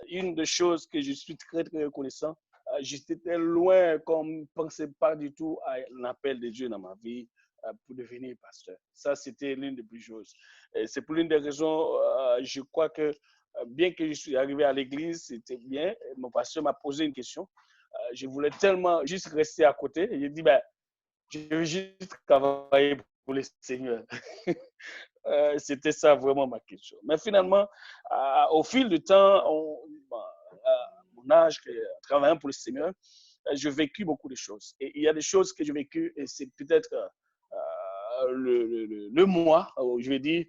une des choses que je suis très, très reconnaissant, j'étais loin comme je ne pensais pas du tout à l'appel de Dieu dans ma vie pour devenir pasteur. Ça, c'était l'une des plus choses. C'est pour l'une des raisons, je crois que bien que je suis arrivé à l'église, c'était bien. Mon pasteur m'a posé une question. Je voulais tellement juste rester à côté. J'ai dit, ben, je veux juste travailler pour le Seigneur. C'était ça vraiment ma question. Mais finalement, au fil du temps, à mon âge, en travaillant pour le Seigneur, j'ai vécu beaucoup de choses. Et il y a des choses que j'ai vécues, et c'est peut-être le moi, je vais dire,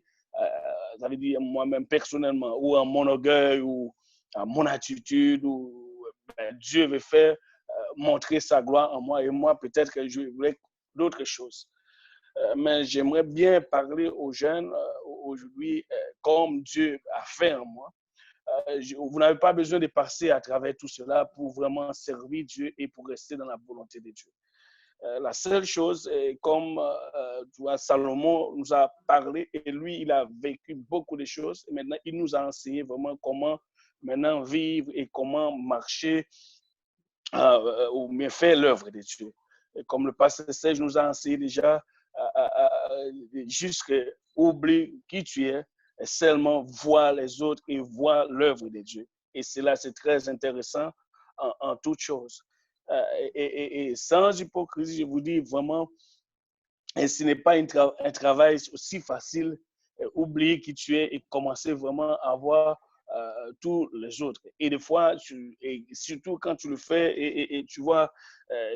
ça veut dire moi-même personnellement, ou en mon orgueil, ou en mon attitude, ou ben, Dieu veut faire montrer sa gloire en moi, et moi, peut-être que je voulais d'autres choses. Mais j'aimerais bien parler aux jeunes aujourd'hui comme Dieu a fait en moi. Vous n'avez pas besoin de passer à travers tout cela pour vraiment servir Dieu et pour rester dans la volonté de Dieu. La seule chose, comme tu vois, Salomon nous a parlé et lui, il a vécu beaucoup de choses. Et maintenant, il nous a enseigné vraiment comment maintenant vivre et comment marcher ou bien faire l'œuvre de Dieu. Et comme le pasteur Serge nous a enseigné déjà, juste oublie qui tu es et seulement voir les autres et voir l'œuvre de Dieu. Et cela, c'est très intéressant en toute chose. Et sans hypocrisie, je vous dis vraiment, et ce n'est pas un travail aussi facile, oublier qui tu es et commencer vraiment à voir tous les autres. Et des fois, et surtout quand tu le fais et tu vois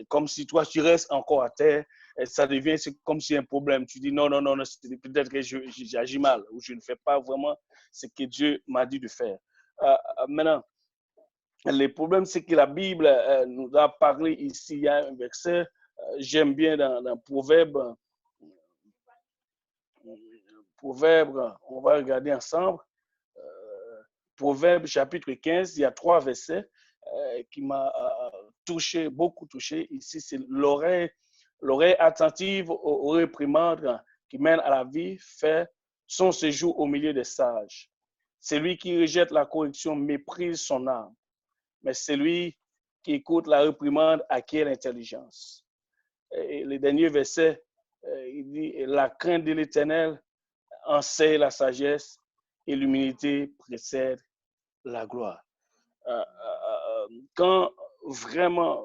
comme si toi, tu restes encore à terre, ça devient comme si un problème. Tu dis non, non, non, non peut-être que j'agis mal ou je ne fais pas vraiment ce que Dieu m'a dit de faire. Maintenant, le problème, c'est que la Bible nous a parlé ici, il y a un verset, j'aime bien dans Proverbe, on va regarder ensemble. Proverbe chapitre 15, il y a 3 versets qui m'ont touché, beaucoup touché. Ici, c'est l'oreille attentive aux réprimandes qui mènent à la vie fait son séjour au milieu des sages. Celui qui rejette la correction méprise son âme, mais celui qui écoute la réprimande acquiert l'intelligence. Et le dernier verset, il dit, la crainte de l'Éternel enseigne la sagesse et l'humilité précède la gloire. Quand vraiment,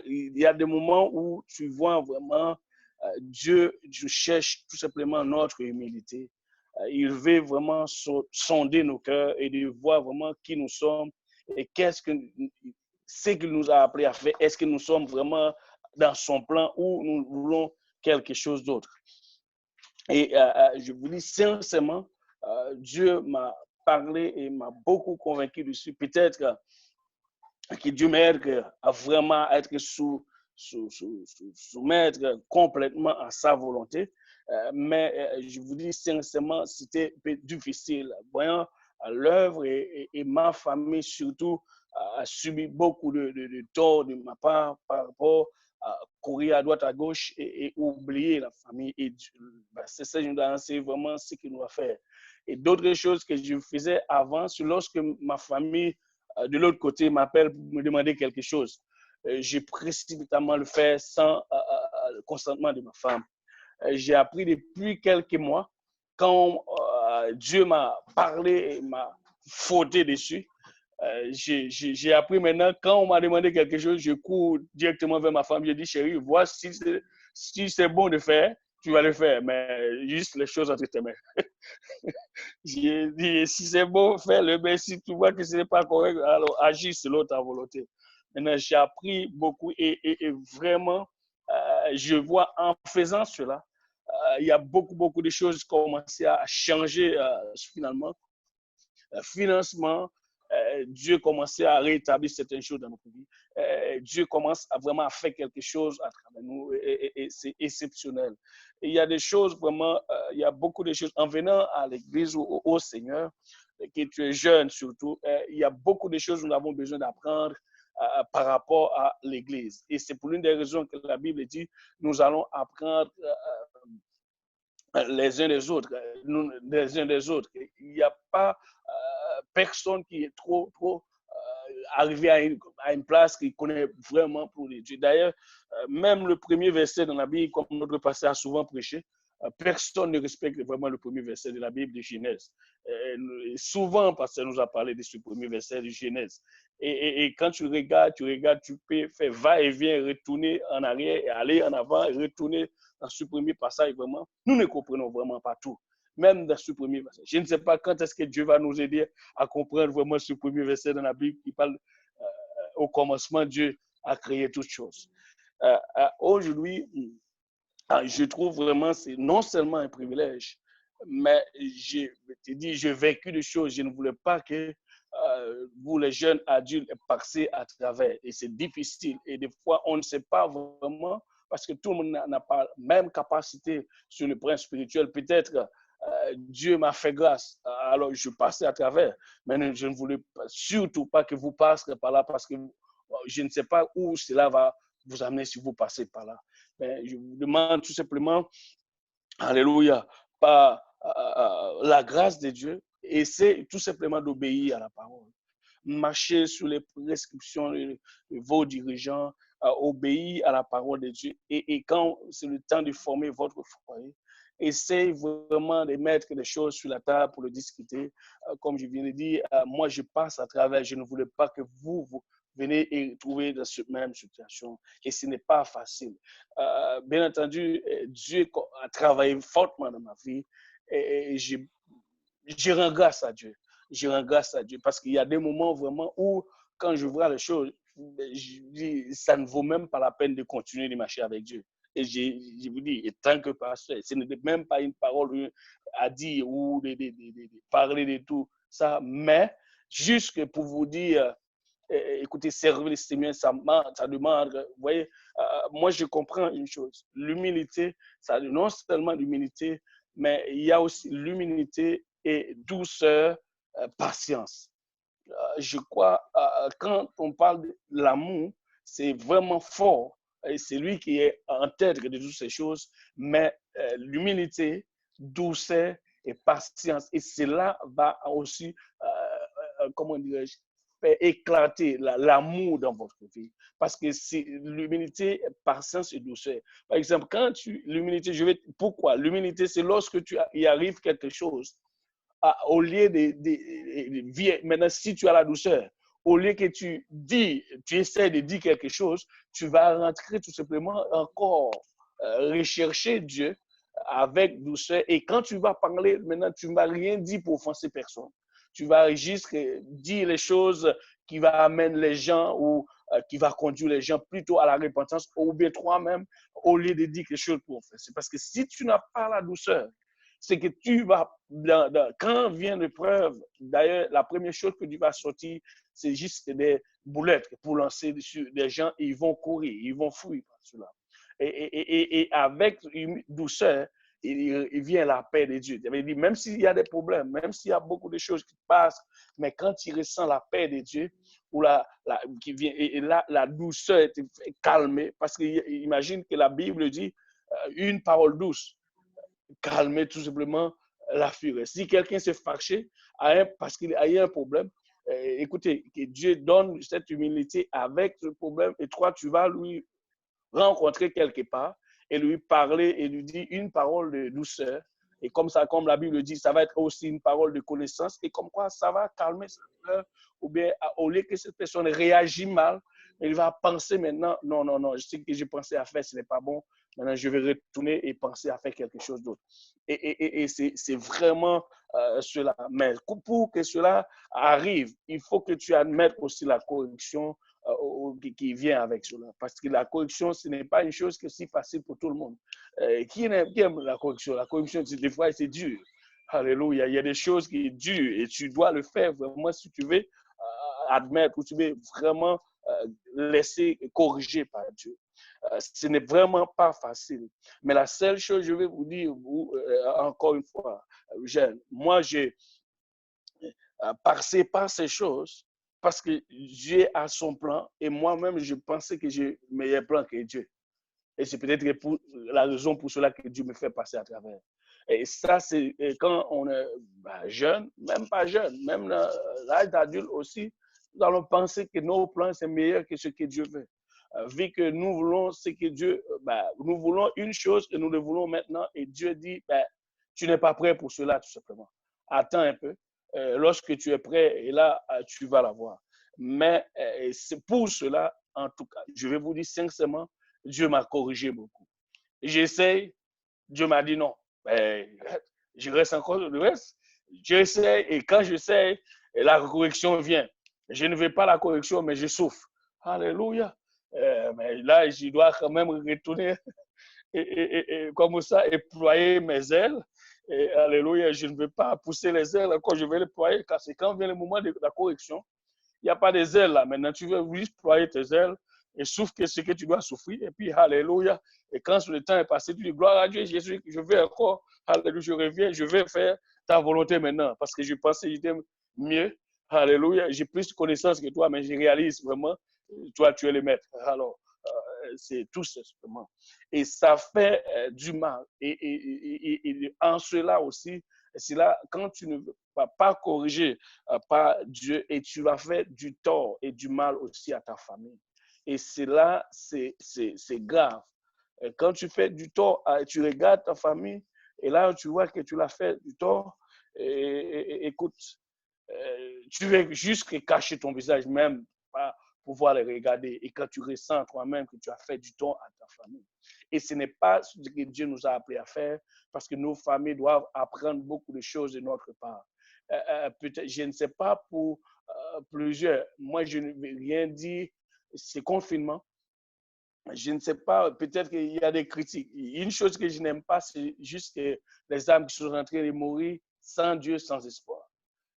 il y a des moments où tu vois vraiment Dieu cherche tout simplement notre humilité. Il veut vraiment sonder nos cœurs et de voir vraiment qui nous sommes et ce qu'il nous a appelé à faire. Est-ce que nous sommes vraiment dans son plan ou nous voulons quelque chose d'autre? Et je vous dis sincèrement, Dieu m'a parlé et m'a beaucoup convaincu dessus. Peut-être que Dieu m'aide à vraiment être soumettre complètement à sa volonté. Mais je vous dis sincèrement, c'était difficile. Voyant l'œuvre et ma famille surtout a subi beaucoup de tort de ma part par rapport à courir à droite à gauche et oublier la famille. Et c'est ça, je dois enseigner vraiment ce qu'il doit faire. Et d'autres choses que je faisais avant, lorsque ma famille de l'autre côté m'appelle pour me demander quelque chose, j'ai précipitamment le fait sans le consentement de ma femme. J'ai appris depuis quelques mois, quand Dieu m'a parlé et m'a fauté dessus, j'ai appris maintenant, quand on m'a demandé quelque chose, je cours directement vers ma femme. Je dis, chérie, vois si c'est bon de faire, tu vas le faire, mais juste les choses entre tes mains. J'ai dit, si c'est bon, fais-le, mais si tu vois que ce n'est pas correct, alors agis selon ta volonté. Maintenant, j'ai appris beaucoup et vraiment, je vois en faisant cela, il y a beaucoup de choses qui ont commencé à changer finalement. Financement, Dieu commençait à rétablir certaines choses dans notre vie. Dieu commence à vraiment faire quelque chose à travers nous et c'est exceptionnel. Et il y a des choses vraiment, il y a beaucoup de choses en venant à l'église ou au Seigneur, que tu es jeune surtout, il y a beaucoup de choses que nous avons besoin d'apprendre par rapport à l'église. Et c'est pour l'une des raisons que la Bible dit, nous allons apprendre les uns des autres, les uns des autres. Il n'y a pas personne qui est trop arriver à une place qu'il connaît vraiment pour les dieux. D'ailleurs, même le premier verset dans la Bible, comme notre pasteur a souvent prêché, personne ne respecte vraiment le premier verset de la Bible de Genèse. Souvent, parce que nous a parlé de ce premier verset de Genèse. Et quand tu regardes, tu peux faire va-et-vient, retourner en arrière, et aller en avant, et retourner dans ce premier passage. Vraiment, nous ne comprenons vraiment pas tout. Même dans ce premier verset. Je ne sais pas quand est-ce que Dieu va nous aider à comprendre vraiment ce premier verset dans la Bible qui parle au commencement, Dieu a créé toutes choses. Aujourd'hui, je trouve vraiment c'est non seulement un privilège, mais j'ai vécu des choses. Je ne voulais pas que vous, les jeunes adultes, passiez à travers. Et c'est difficile. Et des fois, on ne sait pas vraiment parce que tout le monde n'a pas la même capacité sur le plan spirituel. Peut-être Dieu m'a fait grâce. Alors, je passais à travers. Mais je ne voulais surtout pas que vous passiez par là parce que je ne sais pas où cela va vous amener si vous passez par là. Mais je vous demande tout simplement, alléluia, par la grâce de Dieu, essayez tout simplement d'obéir à la parole. Marchez sur les prescriptions de vos dirigeants, obéir à la parole de Dieu. Et quand c'est le temps de former votre foyer, essayez vraiment de mettre des choses sur la table pour le discuter. Comme je viens de dire, moi je passe à travers, je ne voulais pas que vous venez et trouver dans cette même situation. Et ce n'est pas facile. Bien entendu, Dieu a travaillé fortement dans ma vie et je rends grâce à Dieu. Je rends grâce à Dieu parce qu'il y a des moments vraiment où, quand je vois les choses, je dis, ça ne vaut même pas la peine de continuer de marcher avec Dieu. Et je vous dis, et tant que pasteur, ce n'est même pas une parole à dire ou de parler de tout ça, mais juste pour vous dire, écoutez, servir le Seigneur, ça demande, vous voyez, moi je comprends une chose, l'humilité, ça non seulement l'humilité, mais il y a aussi l'humilité et douceur, patience. Je crois, quand on parle de l'amour, c'est vraiment fort. Et c'est lui qui est en tête de toutes ces choses. Mais l'humilité, douceur et patience. Et cela va aussi, comment dirais-je, faire éclater l'amour dans votre vie. Parce que c'est l'humilité, patience et douceur. Par exemple, l'humilité, pourquoi? L'humilité, c'est lorsque tu y arrive quelque chose au lieu maintenant, si tu as la douceur, au lieu que tu essaies de dire quelque chose, tu vas rentrer tout simplement encore rechercher Dieu avec douceur. Et quand tu vas parler, maintenant, tu ne vas rien dire pour offenser personne. Tu vas juste dire les choses qui vont amener les gens ou qui va conduire les gens plutôt à la repentance ou bien toi-même, au lieu de dire quelque chose pour offenser. Parce que si tu n'as pas la douceur, c'est que tu vas, quand vient l'épreuve, d'ailleurs, la première chose que tu vas sortir, c'est juste des boulettes pour lancer sur des gens, et ils vont courir, ils vont fuir par cela. Et avec une douceur, il vient la paix de Dieu. Dit, même s'il y a des problèmes, même s'il y a beaucoup de choses qui passent, mais quand il ressent la paix de Dieu, ou qui vient, et là, la douceur est calmée, parce qu'imagine que la Bible dit une parole douce calmer tout simplement la fureur. Si quelqu'un s'est fâché parce qu'il y a un problème, écoutez, que Dieu donne cette humilité avec ce problème et toi, tu vas lui rencontrer quelque part et lui parler et lui dire une parole de douceur. Et comme ça, comme la Bible dit, ça va être aussi une parole de connaissance et comme quoi ça va calmer sa peur ou bien au lieu que cette personne réagisse mal, il va penser maintenant, non, non, non, je sais que j'ai pensé à faire, ce n'est pas bon. Maintenant, je vais retourner et penser à faire quelque chose d'autre. Et c'est vraiment cela. Mais pour que cela arrive, il faut que tu admettes aussi la correction qui vient avec cela. Parce que la correction, ce n'est pas une chose qui est si facile pour tout le monde. Qui aime la correction? La correction, des fois, c'est dur. Alléluia. Il y a des choses qui sont dures et tu dois le faire vraiment si tu veux admettre ou tu veux vraiment laisser corriger par Dieu. Ce n'est vraiment pas facile. Mais la seule chose, je vais vous dire, encore une fois, jeune, moi, j'ai passé par ces choses parce que Dieu a son plan et moi-même, je pensais que j'ai le meilleur plan que Dieu. Et c'est peut-être la raison pour cela que Dieu me fait passer à travers. Et ça, c'est quand on est jeune, même pas jeune, même l'âge d'adulte aussi, nous allons penser que nos plans, c'est meilleur que ce que Dieu veut. Vu que nous voulons ce que Dieu, nous voulons une chose et nous le voulons maintenant, et Dieu dit, tu n'es pas prêt pour cela, tout simplement. Attends un peu. Lorsque tu es prêt, et là, tu vas l'avoir. Mais c'est pour cela, en tout cas, je vais vous dire sincèrement, Dieu m'a corrigé beaucoup. J'essaye, Dieu m'a dit non. Je reste encore le reste. J'essaie et quand j'essaie, la correction vient. Je ne veux pas la correction, mais je souffre. Alléluia. Mais là, je dois quand même retourner et comme ça, déployer mes ailes. Et alléluia, je ne veux pas pousser les ailes encore, je vais les déployer, car c'est quand vient le moment de la correction, il n'y a pas des ailes là. Maintenant, tu veux juste déployer tes ailes et souffre que ce que tu dois souffrir. Et puis, alléluia. Et quand le temps est passé, tu dis, gloire à Dieu, Jésus, je vais encore, alléluia, je reviens, je vais faire ta volonté maintenant, parce que je pensais que j'étais mieux. Alléluia, j'ai plus de connaissances que toi, mais je réalise vraiment, toi, tu es le maître. Alors, c'est tout simplement. Et ça fait du mal. Et en cela aussi, c'est là, quand tu ne vas pas corriger par Dieu, et tu vas faire du tort et du mal aussi à ta famille. Et c'est là, c'est grave. Quand tu fais du tort, tu regardes ta famille, et là, tu vois que tu l'as fait du tort, écoute, tu veux juste cacher ton visage, même pas pouvoir les regarder. Et quand tu ressens toi-même que tu as fait du tort à ta famille. Et ce n'est pas ce que Dieu nous a appris à faire, parce que nos familles doivent apprendre beaucoup de choses de notre part. Peut-être, je ne sais pas pour plusieurs, moi je ne vais rien dire, c'est confinement. Je ne sais pas, peut-être qu'il y a des critiques. Une chose que je n'aime pas, c'est juste que les âmes qui sont en train de mourir sans Dieu, sans espoir.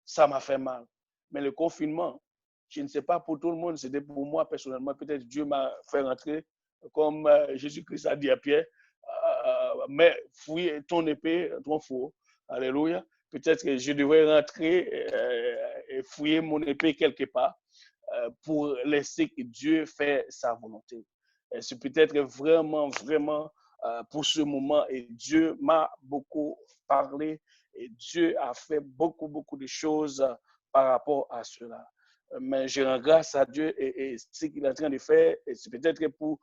Ça m'a fait mal. Mais le confinement, je ne sais pas pour tout le monde, c'était pour moi personnellement. Peut-être Dieu m'a fait rentrer, comme Jésus-Christ a dit à Pierre, mais fouille ton épée, ton four. Alléluia. Peut-être que je devrais rentrer et fouiller mon épée quelque part pour laisser que Dieu fasse sa volonté. C'est peut-être vraiment, vraiment pour ce moment. Et Dieu m'a beaucoup parlé et Dieu a fait beaucoup, beaucoup de choses par rapport à cela. Mais je rends grâce à Dieu et ce qu'il est en train de faire, c'est peut-être pour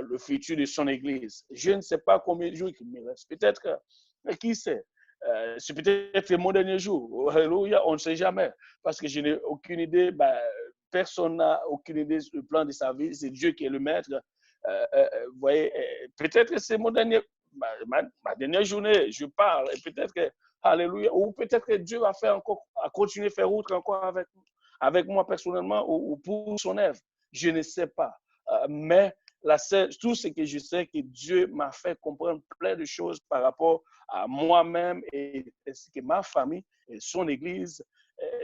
le futur de son Église. Je ne sais pas combien de jours il me reste. Peut-être, qui sait? C'est peut-être mon dernier jour. Alléluia, on ne sait jamais. Parce que je n'ai aucune idée. Personne n'a aucune idée du plan de sa vie. C'est Dieu qui est le maître. Vous voyez, peut-être que c'est mon dernier, ma dernière journée, je parle, et peut-être que, alléluia, ou peut-être que Dieu va faire encore, à continuer à faire autre encore avec moi personnellement, ou pour son œuvre. Je ne sais pas. Mais tout ce que je sais, que Dieu m'a fait comprendre plein de choses par rapport à moi-même et ce que ma famille et son Église.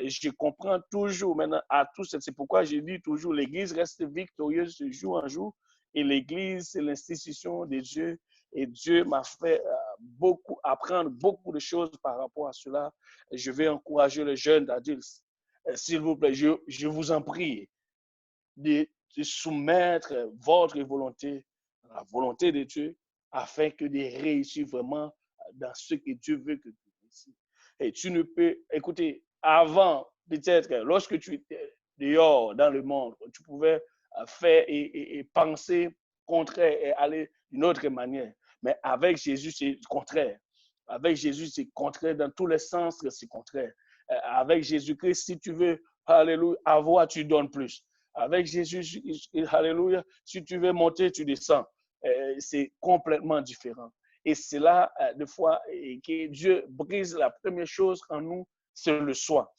Je comprends toujours maintenant à tous. C'est pourquoi je dis toujours, l'Église reste victorieuse de jour en jour. Et l'Église, c'est l'institution de Dieu. Et Dieu m'a fait apprendre beaucoup de choses par rapport à cela. Je vais encourager les jeunes adultes. S'il vous plaît, je vous en prie de soumettre votre volonté à la volonté de Dieu afin que de réussir vraiment dans ce que Dieu veut que tu réussisses. Et tu ne peux, écoutez, avant, peut-être, lorsque tu étais dehors dans le monde, tu pouvais faire et penser contraire et aller d'une autre manière. Mais avec Jésus, c'est contraire. Avec Jésus, c'est contraire dans tous les sens, c'est contraire. Avec Jésus-Christ, si tu veux, alléluia, avoir, tu donnes plus. Avec Jésus, alléluia, si tu veux monter, tu descends. C'est complètement différent. Et c'est là, des fois, que Dieu brise la première chose en nous, c'est le soi,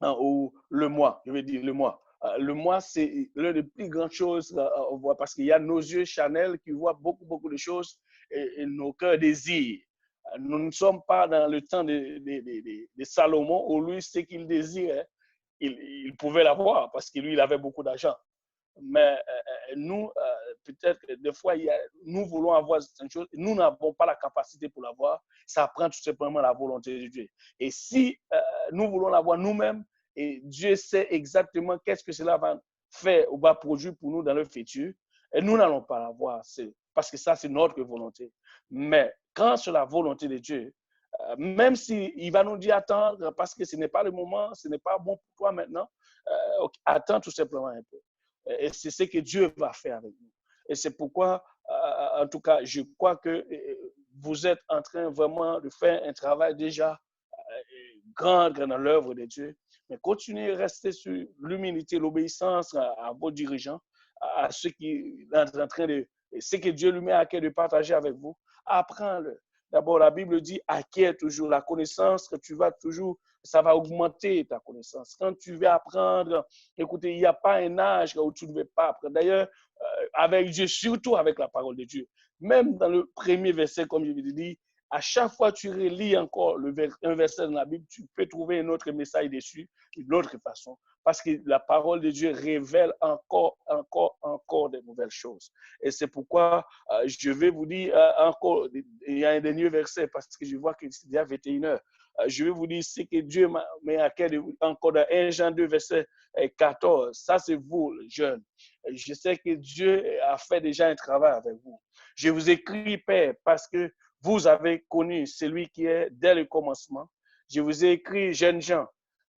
hein, ou le moi, je veux dire le moi. Le moi, c'est l'une des plus grandes choses on voit parce qu'il y a nos yeux charnels qui voient beaucoup, beaucoup de choses et nos cœurs désirent. Nous ne sommes pas dans le temps de Salomon où lui, ce qu'il désirait, il pouvait l'avoir parce que lui, il avait beaucoup d'argent. Mais nous, peut-être que des fois, nous voulons avoir certaines choses, nous n'avons pas la capacité pour l'avoir. Ça prend tout simplement la volonté de Dieu. Et si nous voulons l'avoir nous-mêmes, et Dieu sait exactement qu'est-ce que cela va faire ou va produire pour nous dans le futur, et nous n'allons pas l'avoir, parce que ça, c'est notre volonté. Mais quand c'est la volonté de Dieu, même s'il va nous dire attendre parce que ce n'est pas le moment, ce n'est pas bon pour toi maintenant, Attends tout simplement un peu. Et c'est ce que Dieu va faire avec nous. Et c'est pourquoi, en tout cas, je crois que vous êtes en train vraiment de faire un travail déjà grand dans l'œuvre de Dieu. Mais continuez à rester sur l'humilité, l'obéissance à vos dirigeants, à ceux qui sont en train de, ce que Dieu lui met à cœur de partager avec vous. Apprends-le. D'abord, la Bible dit, acquiert toujours la connaissance que tu vas toujours, ça va augmenter ta connaissance. Quand tu vas apprendre, écoutez, il n'y a pas un âge où tu ne veux pas apprendre. D'ailleurs, avec Dieu, surtout avec la parole de Dieu. Même dans le premier verset, comme je vous l'ai dit, à chaque fois que tu relis encore un verset dans la Bible, tu peux trouver un autre message dessus, d'une autre façon. Parce que la parole de Dieu révèle encore de nouvelles choses. Et c'est pourquoi je vais vous dire encore, il y a un dernier verset, parce que je vois que c'est déjà 21 heures. Je vais vous dire ce que Dieu m'a mis à cœur encore dans 1 Jean 2, verset 14. Ça, c'est vous, les jeunes. Je sais que Dieu a fait déjà un travail avec vous. Je vous écris, Père, parce que vous avez connu celui qui est dès le commencement. Je vous ai écrit, jeunes gens,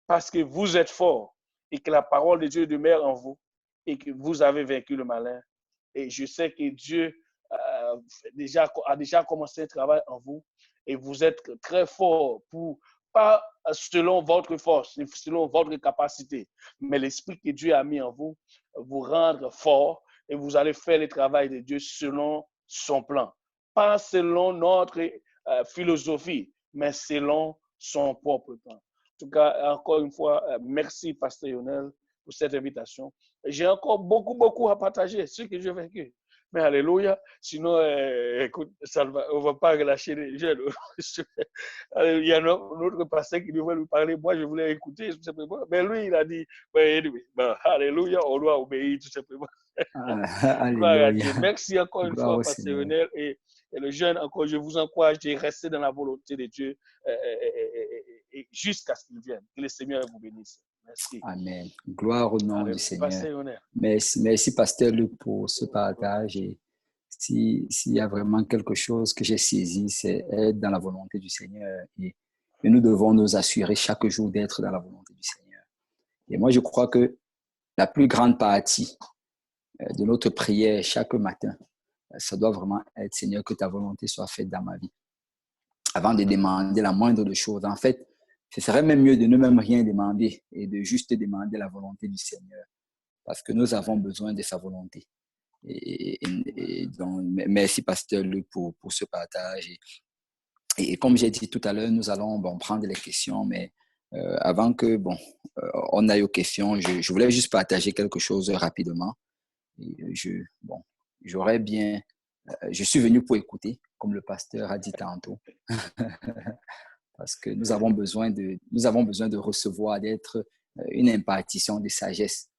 parce que vous êtes forts et que la parole de Dieu demeure en vous et que vous avez vaincu le malin. Et je sais que Dieu a déjà commencé un travail en vous et vous êtes très forts pour, pas selon votre force, selon votre capacité, mais l'esprit que Dieu a mis en vous, vous rendre fort et vous allez faire le travail de Dieu selon son plan. Pas selon notre philosophie, mais selon son propre plan. En tout cas, encore une fois, merci, Pasteur Lionel, pour cette invitation. J'ai encore beaucoup à partager, ce que j'ai vécu. Mais alléluia, sinon, écoute, on ne va pas relâcher les jeunes. Il y a un autre pasteur qui devrait nous parler. Moi, je voulais écouter tout simplement. Mais lui, il a dit, anyway, alléluia, on doit obéir tout simplement. Gloire à Dieu. Alléluia. Merci encore une Gloire fois, au Pasteur Seigneur. Lionel. Et le jeune, encore, je vous encourage de rester dans la volonté de Dieu jusqu'à ce qu'il vienne. Que le Seigneur vous bénisse. Merci. Amen. Gloire au nom du Alléluia. Seigneur. Pasteur Lionel. Merci, Pasteur Luc, pour ce partage. Et s'il y a vraiment quelque chose que j'ai saisi, c'est être dans la volonté du Seigneur. Et nous devons nous assurer chaque jour d'être dans la volonté du Seigneur. Et moi, je crois que la plus grande partie de notre prière chaque matin, ça doit vraiment être, Seigneur, que ta volonté soit faite dans ma vie. Avant de demander la moindre des choses. En fait, ce serait même mieux de ne même rien demander et de juste demander la volonté du Seigneur. Parce que nous avons besoin de sa volonté. Et donc, merci, Pasteur Luc, pour ce partage. Et comme j'ai dit tout à l'heure, nous allons prendre les questions, mais avant que on aille aux questions, je voulais juste partager quelque chose rapidement. Et j'aurais bien... je suis venu pour écouter, comme le pasteur a dit tantôt, parce que nous avons besoin de recevoir, d'être une impartition de sagesse.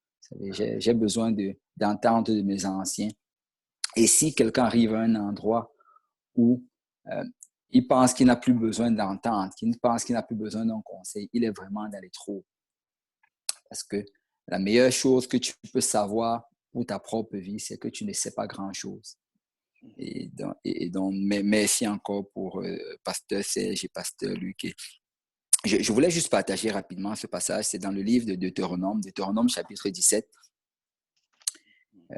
J'ai besoin d'entendre de mes anciens. Et si quelqu'un arrive à un endroit où il pense qu'il n'a plus besoin d'entendre, qu'il pense qu'il n'a plus besoin d'un conseil, il est vraiment dans les trous. Parce que la meilleure chose que tu peux savoir pour ta propre vie, c'est que tu ne sais pas grand-chose. Et donc merci encore pour Pasteur Serge et Pasteur Luc. Je voulais juste partager rapidement ce passage. C'est dans le livre de Deutéronome chapitre 17.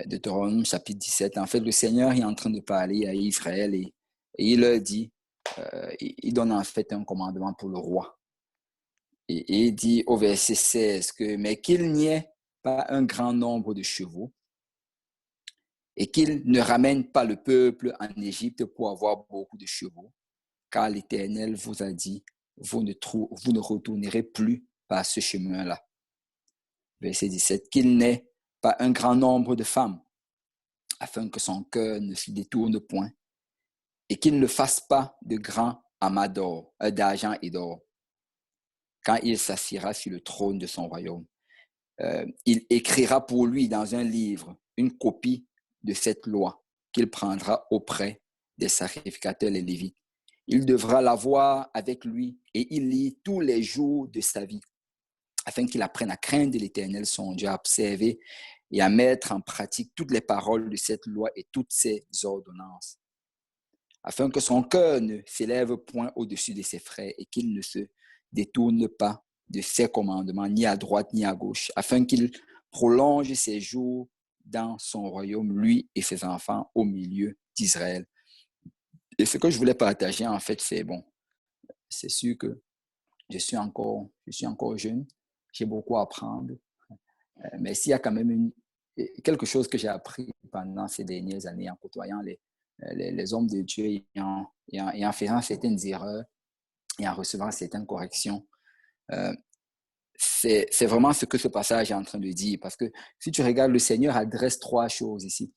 Deutéronome chapitre 17. En fait, le Seigneur est en train de parler à Israël et il leur dit, il donne en fait un commandement pour le roi. Et il dit au verset 16 que, mais qu'il n'y ait pas un grand nombre de chevaux et qu'il ne ramène pas le peuple en Égypte pour avoir beaucoup de chevaux, car l'Éternel vous a dit, vous ne retournerez plus par ce chemin-là. Verset 17, qu'il n'ait pas un grand nombre de femmes, afin que son cœur ne se détourne point, et qu'il ne fasse pas de grands amas d'argent et d'or, quand il s'assiera sur le trône de son royaume. Il écrira pour lui dans un livre une copie de cette loi qu'il prendra auprès des sacrificateurs les Lévites. Il devra l'avoir avec lui et il lit tous les jours de sa vie, afin qu'il apprenne à craindre l'Éternel, son Dieu, à observer et à mettre en pratique toutes les paroles de cette loi et toutes ses ordonnances, afin que son cœur ne s'élève point au-dessus de ses frères et qu'il ne se détourne pas de ses commandements, ni à droite ni à gauche, afin qu'il prolonge ses jours dans son royaume, lui et ses enfants, au milieu d'Israël. Et ce que je voulais partager, en fait, c'est bon, c'est sûr que je suis encore jeune, j'ai beaucoup à apprendre, mais s'il y a quand même quelque chose que j'ai appris pendant ces dernières années en côtoyant les hommes de Dieu et en faisant certaines erreurs et en recevant certaines corrections, c'est vraiment ce que ce passage est en train de dire. Parce que si tu regardes, le Seigneur adresse 3 choses ici.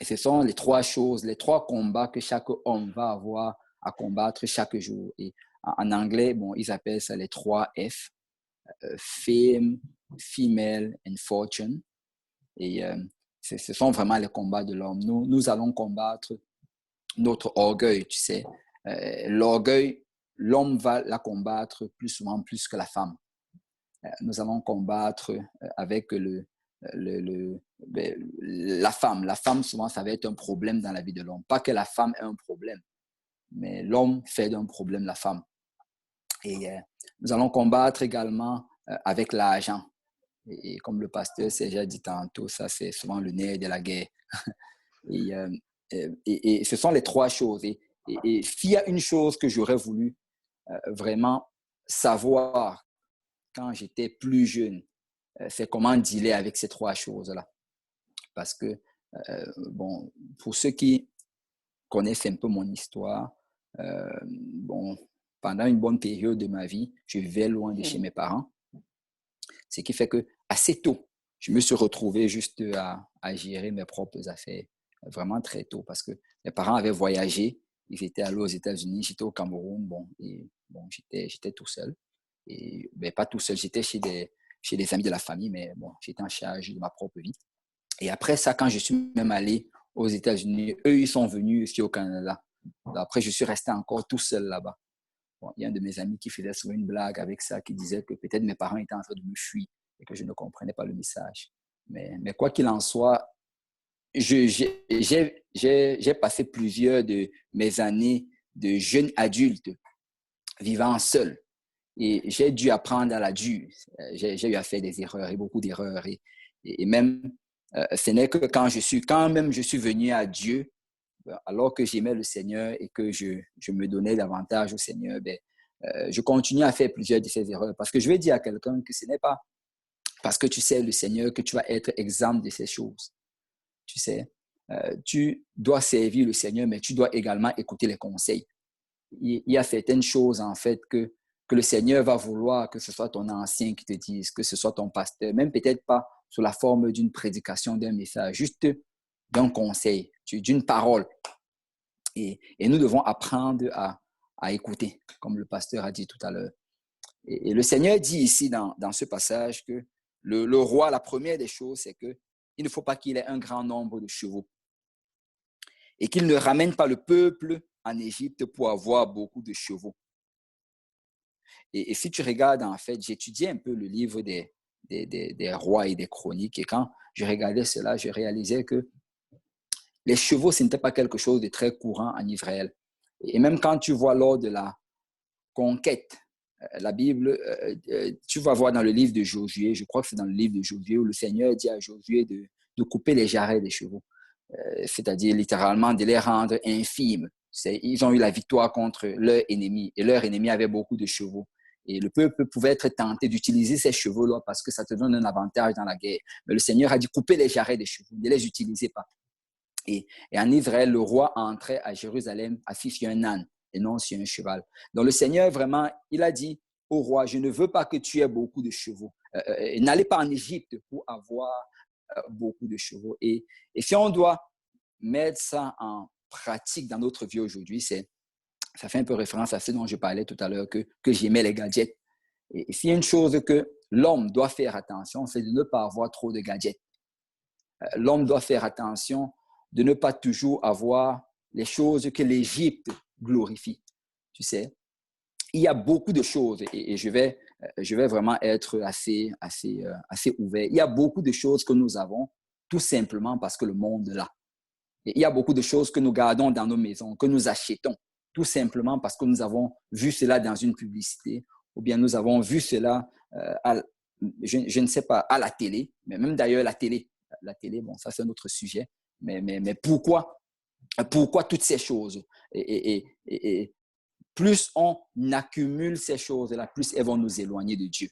Et ce sont les 3 choses, les 3 combats que chaque homme va avoir à combattre chaque jour. Et en anglais, bon, ils appellent ça les 3 F, Fame, Female and Fortune. Et ce sont vraiment les combats de l'homme. Nous allons combattre notre orgueil, tu sais. L'orgueil, l'homme va la combattre plus souvent plus que la femme. Nous allons combattre avec la femme. La femme, souvent, ça va être un problème dans la vie de l'homme. Pas que la femme ait un problème, mais l'homme fait d'un problème la femme. Et nous allons combattre également avec l'argent. Et comme le pasteur s'est déjà dit tantôt, ça, c'est souvent le nerf de la guerre. Et ce sont les 3 choses. Et s'il y a une chose que j'aurais voulu vraiment savoir quand j'étais plus jeune, c'est comment dealer avec ces 3 choses-là. Parce que, bon, pour ceux qui connaissent un peu mon histoire, bon, pendant une bonne période de ma vie, je vivais loin de chez mes parents. Ce qui fait que assez tôt, je me suis retrouvé juste à gérer mes propres affaires, vraiment très tôt, parce que mes parents avaient voyagé, ils étaient allés aux États-Unis, j'étais au Cameroun, j'étais tout seul. Et pas tout seul, j'étais chez des amis de la famille, mais bon, j'étais en charge de ma propre vie. Et après ça, quand je suis même allé aux États-Unis, eux, ils sont venus ici au Canada. Après, je suis resté encore tout seul là-bas. Bon, il y a un de mes amis qui faisait souvent une blague avec ça, qui disait que peut-être mes parents étaient en train de me fuir et que je ne comprenais pas le message. Mais quoi qu'il en soit, j'ai passé plusieurs de mes années de jeune adulte vivant seul. Et j'ai dû apprendre à la dure. J'ai eu à faire des erreurs et beaucoup d'erreurs. Et même, ce n'est que quand même je suis venu à Dieu, alors que j'aimais le Seigneur et que je me donnais davantage au Seigneur, je continue à faire plusieurs de ces erreurs. Parce que je vais dire à quelqu'un que ce n'est pas parce que tu sais le Seigneur que tu vas être exempt de ces choses. Tu sais, tu dois servir le Seigneur, mais tu dois également écouter les conseils. Il y a certaines choses, en fait, que le Seigneur va vouloir que ce soit ton ancien qui te dise, que ce soit ton pasteur, même peut-être pas sous la forme d'une prédication, d'un message, juste d'un conseil, d'une parole. Et nous devons apprendre à écouter, comme le pasteur a dit tout à l'heure. Et le Seigneur dit ici dans ce passage que le roi, la première des choses, c'est qu'il ne faut pas qu'il ait un grand nombre de chevaux et qu'il ne ramène pas le peuple en Égypte pour avoir beaucoup de chevaux. Et si tu regardes, en fait, j'étudiais un peu le livre des rois et des chroniques, et quand je regardais cela, je réalisais que les chevaux, ce n'était pas quelque chose de très courant en Israël. Et même quand tu vois lors de la conquête, la Bible, tu vas voir dans le livre de Josué, je crois que c'est dans le livre de Josué, où le Seigneur dit à Josué de couper les jarrets des chevaux, c'est-à-dire littéralement de les rendre infimes. Ils ont eu la victoire contre leur ennemi, et leur ennemi avait beaucoup de chevaux. Et le peuple pouvait être tenté d'utiliser ces chevaux-là parce que ça te donne un avantage dans la guerre. Mais le Seigneur a dit couper les jarrets des chevaux, ne les utilisez pas. Et en Israël, le roi entrait à Jérusalem assis sur un âne et non sur un cheval. Donc le Seigneur, vraiment, il a dit au roi, je ne veux pas que tu aies beaucoup de chevaux. N'allez pas en Égypte pour avoir beaucoup de chevaux. Et si on doit mettre ça en pratique dans notre vie aujourd'hui, ça fait un peu référence à ce dont je parlais tout à l'heure, que j'aimais les gadgets. Et s'il y a une chose que l'homme doit faire attention, c'est de ne pas avoir trop de gadgets. L'homme doit faire attention de ne pas toujours avoir les choses que l'Égypte glorifie. Tu sais, il y a beaucoup de choses et je vais vraiment être assez ouvert. Il y a beaucoup de choses que nous avons tout simplement parce que le monde l'a. Et il y a beaucoup de choses que nous gardons dans nos maisons, que nous achetons tout simplement parce que nous avons vu cela dans une publicité ou bien nous avons vu cela, je ne sais pas, à la télé, mais même d'ailleurs la télé, bon, ça c'est un autre sujet, mais pourquoi toutes ces choses? Et plus on accumule ces choses-là, plus elles vont nous éloigner de Dieu.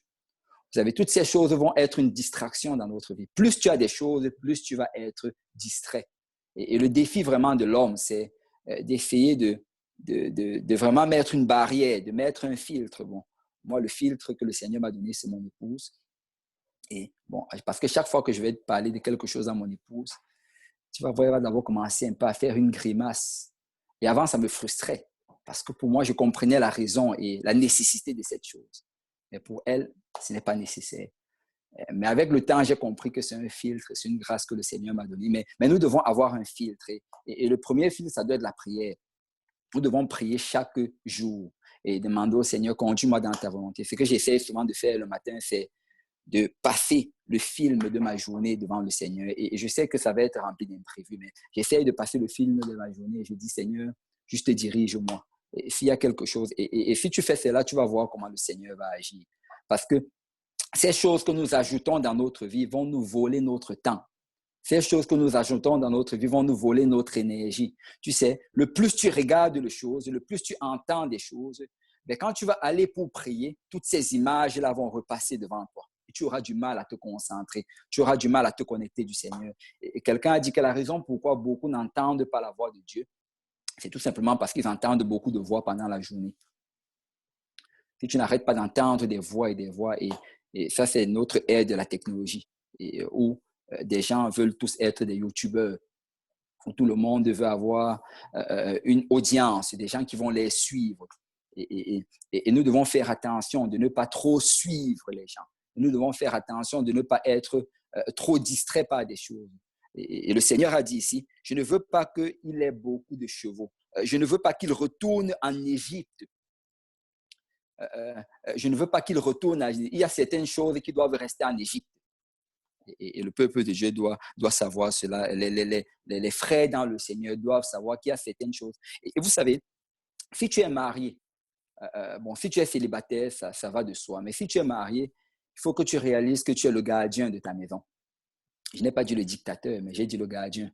Vous savez, toutes ces choses vont être une distraction dans notre vie. Plus tu as des choses, plus tu vas être distrait. Et le défi vraiment de l'homme, c'est d'essayer de vraiment mettre une barrière, de mettre un filtre. Bon, moi, le filtre que le Seigneur m'a donné, c'est mon épouse. Et bon, parce que chaque fois que je vais te parler de quelque chose à mon épouse, tu vas voir, elle va d'abord commencer un peu à faire une grimace. Et avant, ça me frustrait. Parce que pour moi, je comprenais la raison et la nécessité de cette chose. Mais pour elle, ce n'est pas nécessaire. Mais avec le temps, j'ai compris que c'est un filtre, c'est une grâce que le Seigneur m'a donnée. Mais nous devons avoir un filtre. Et le premier filtre, ça doit être la prière. Nous devons prier chaque jour et demander au Seigneur, conduis-moi dans ta volonté. Ce que j'essaie souvent de faire le matin, c'est de passer le film de ma journée devant le Seigneur. Et je sais que ça va être rempli d'imprévus, mais j'essaie de passer le film de ma journée et je dis, Seigneur, juste dirige-moi. Et s'il y a quelque chose, et si tu fais cela, tu vas voir comment le Seigneur va agir. Parce que ces choses que nous ajoutons dans notre vie vont nous voler notre temps. Ces choses que nous ajoutons dans notre vie vont nous voler notre énergie. Tu sais, le plus tu regardes les choses, le plus tu entends des choses, mais quand tu vas aller pour prier, toutes ces images-là vont repasser devant toi. Et tu auras du mal à te concentrer. Tu auras du mal à te connecter du Seigneur. Et quelqu'un a dit que la raison pourquoi beaucoup n'entendent pas la voix de Dieu, c'est tout simplement parce qu'ils entendent beaucoup de voix pendant la journée. Si tu n'arrêtes pas d'entendre des voix, et ça, c'est notre ère de la technologie, où des gens veulent tous être des youtubeurs, où tout le monde veut avoir une audience, des gens qui vont les suivre. Et nous devons faire attention de ne pas trop suivre les gens. Nous devons faire attention de ne pas être trop distrait par des choses. Et le Seigneur a dit ici, je ne veux pas qu'il ait beaucoup de chevaux. Je ne veux pas qu'il retourne en Égypte. Je ne veux pas qu'il retourne. Il y a certaines choses qui doivent rester en Égypte. Et le peuple de Dieu doit savoir cela. Les frères dans le Seigneur doivent savoir qu'il y a certaines choses. Et vous savez, si tu es marié, bon, si tu es célibataire, ça va de soi. Mais si tu es marié, il faut que tu réalises que tu es le gardien de ta maison. Je n'ai pas dit le dictateur, mais j'ai dit le gardien.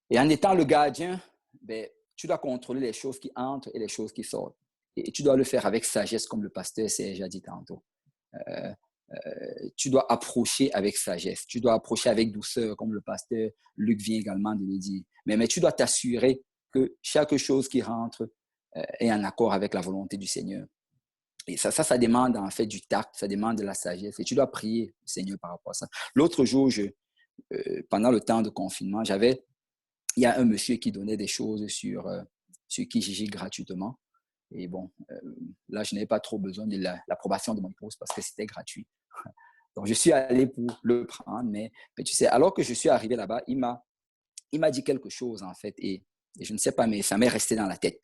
Et en étant le gardien, ben, tu dois contrôler les choses qui entrent et les choses qui sortent. Et tu dois le faire avec sagesse, comme le pasteur Serge a dit tantôt. Tu dois approcher avec sagesse. Tu dois approcher avec douceur, comme le pasteur Luc vient également de le dire. Mais tu dois t'assurer que chaque chose qui rentre est en accord avec la volonté du Seigneur. Et ça demande en fait du tact, ça demande de la sagesse. Et tu dois prier le Seigneur par rapport à ça. L'autre jour, pendant le temps de confinement, il y a un monsieur qui donnait des choses sur Kijiji gratuitement. Et bon, là, je n'avais pas trop besoin de l'approbation de mon épouse parce que c'était gratuit. Donc, je suis allé pour le prendre. Mais tu sais, alors que je suis arrivé là-bas, il m'a dit quelque chose, en fait. Et je ne sais pas, mais ça m'est resté dans la tête.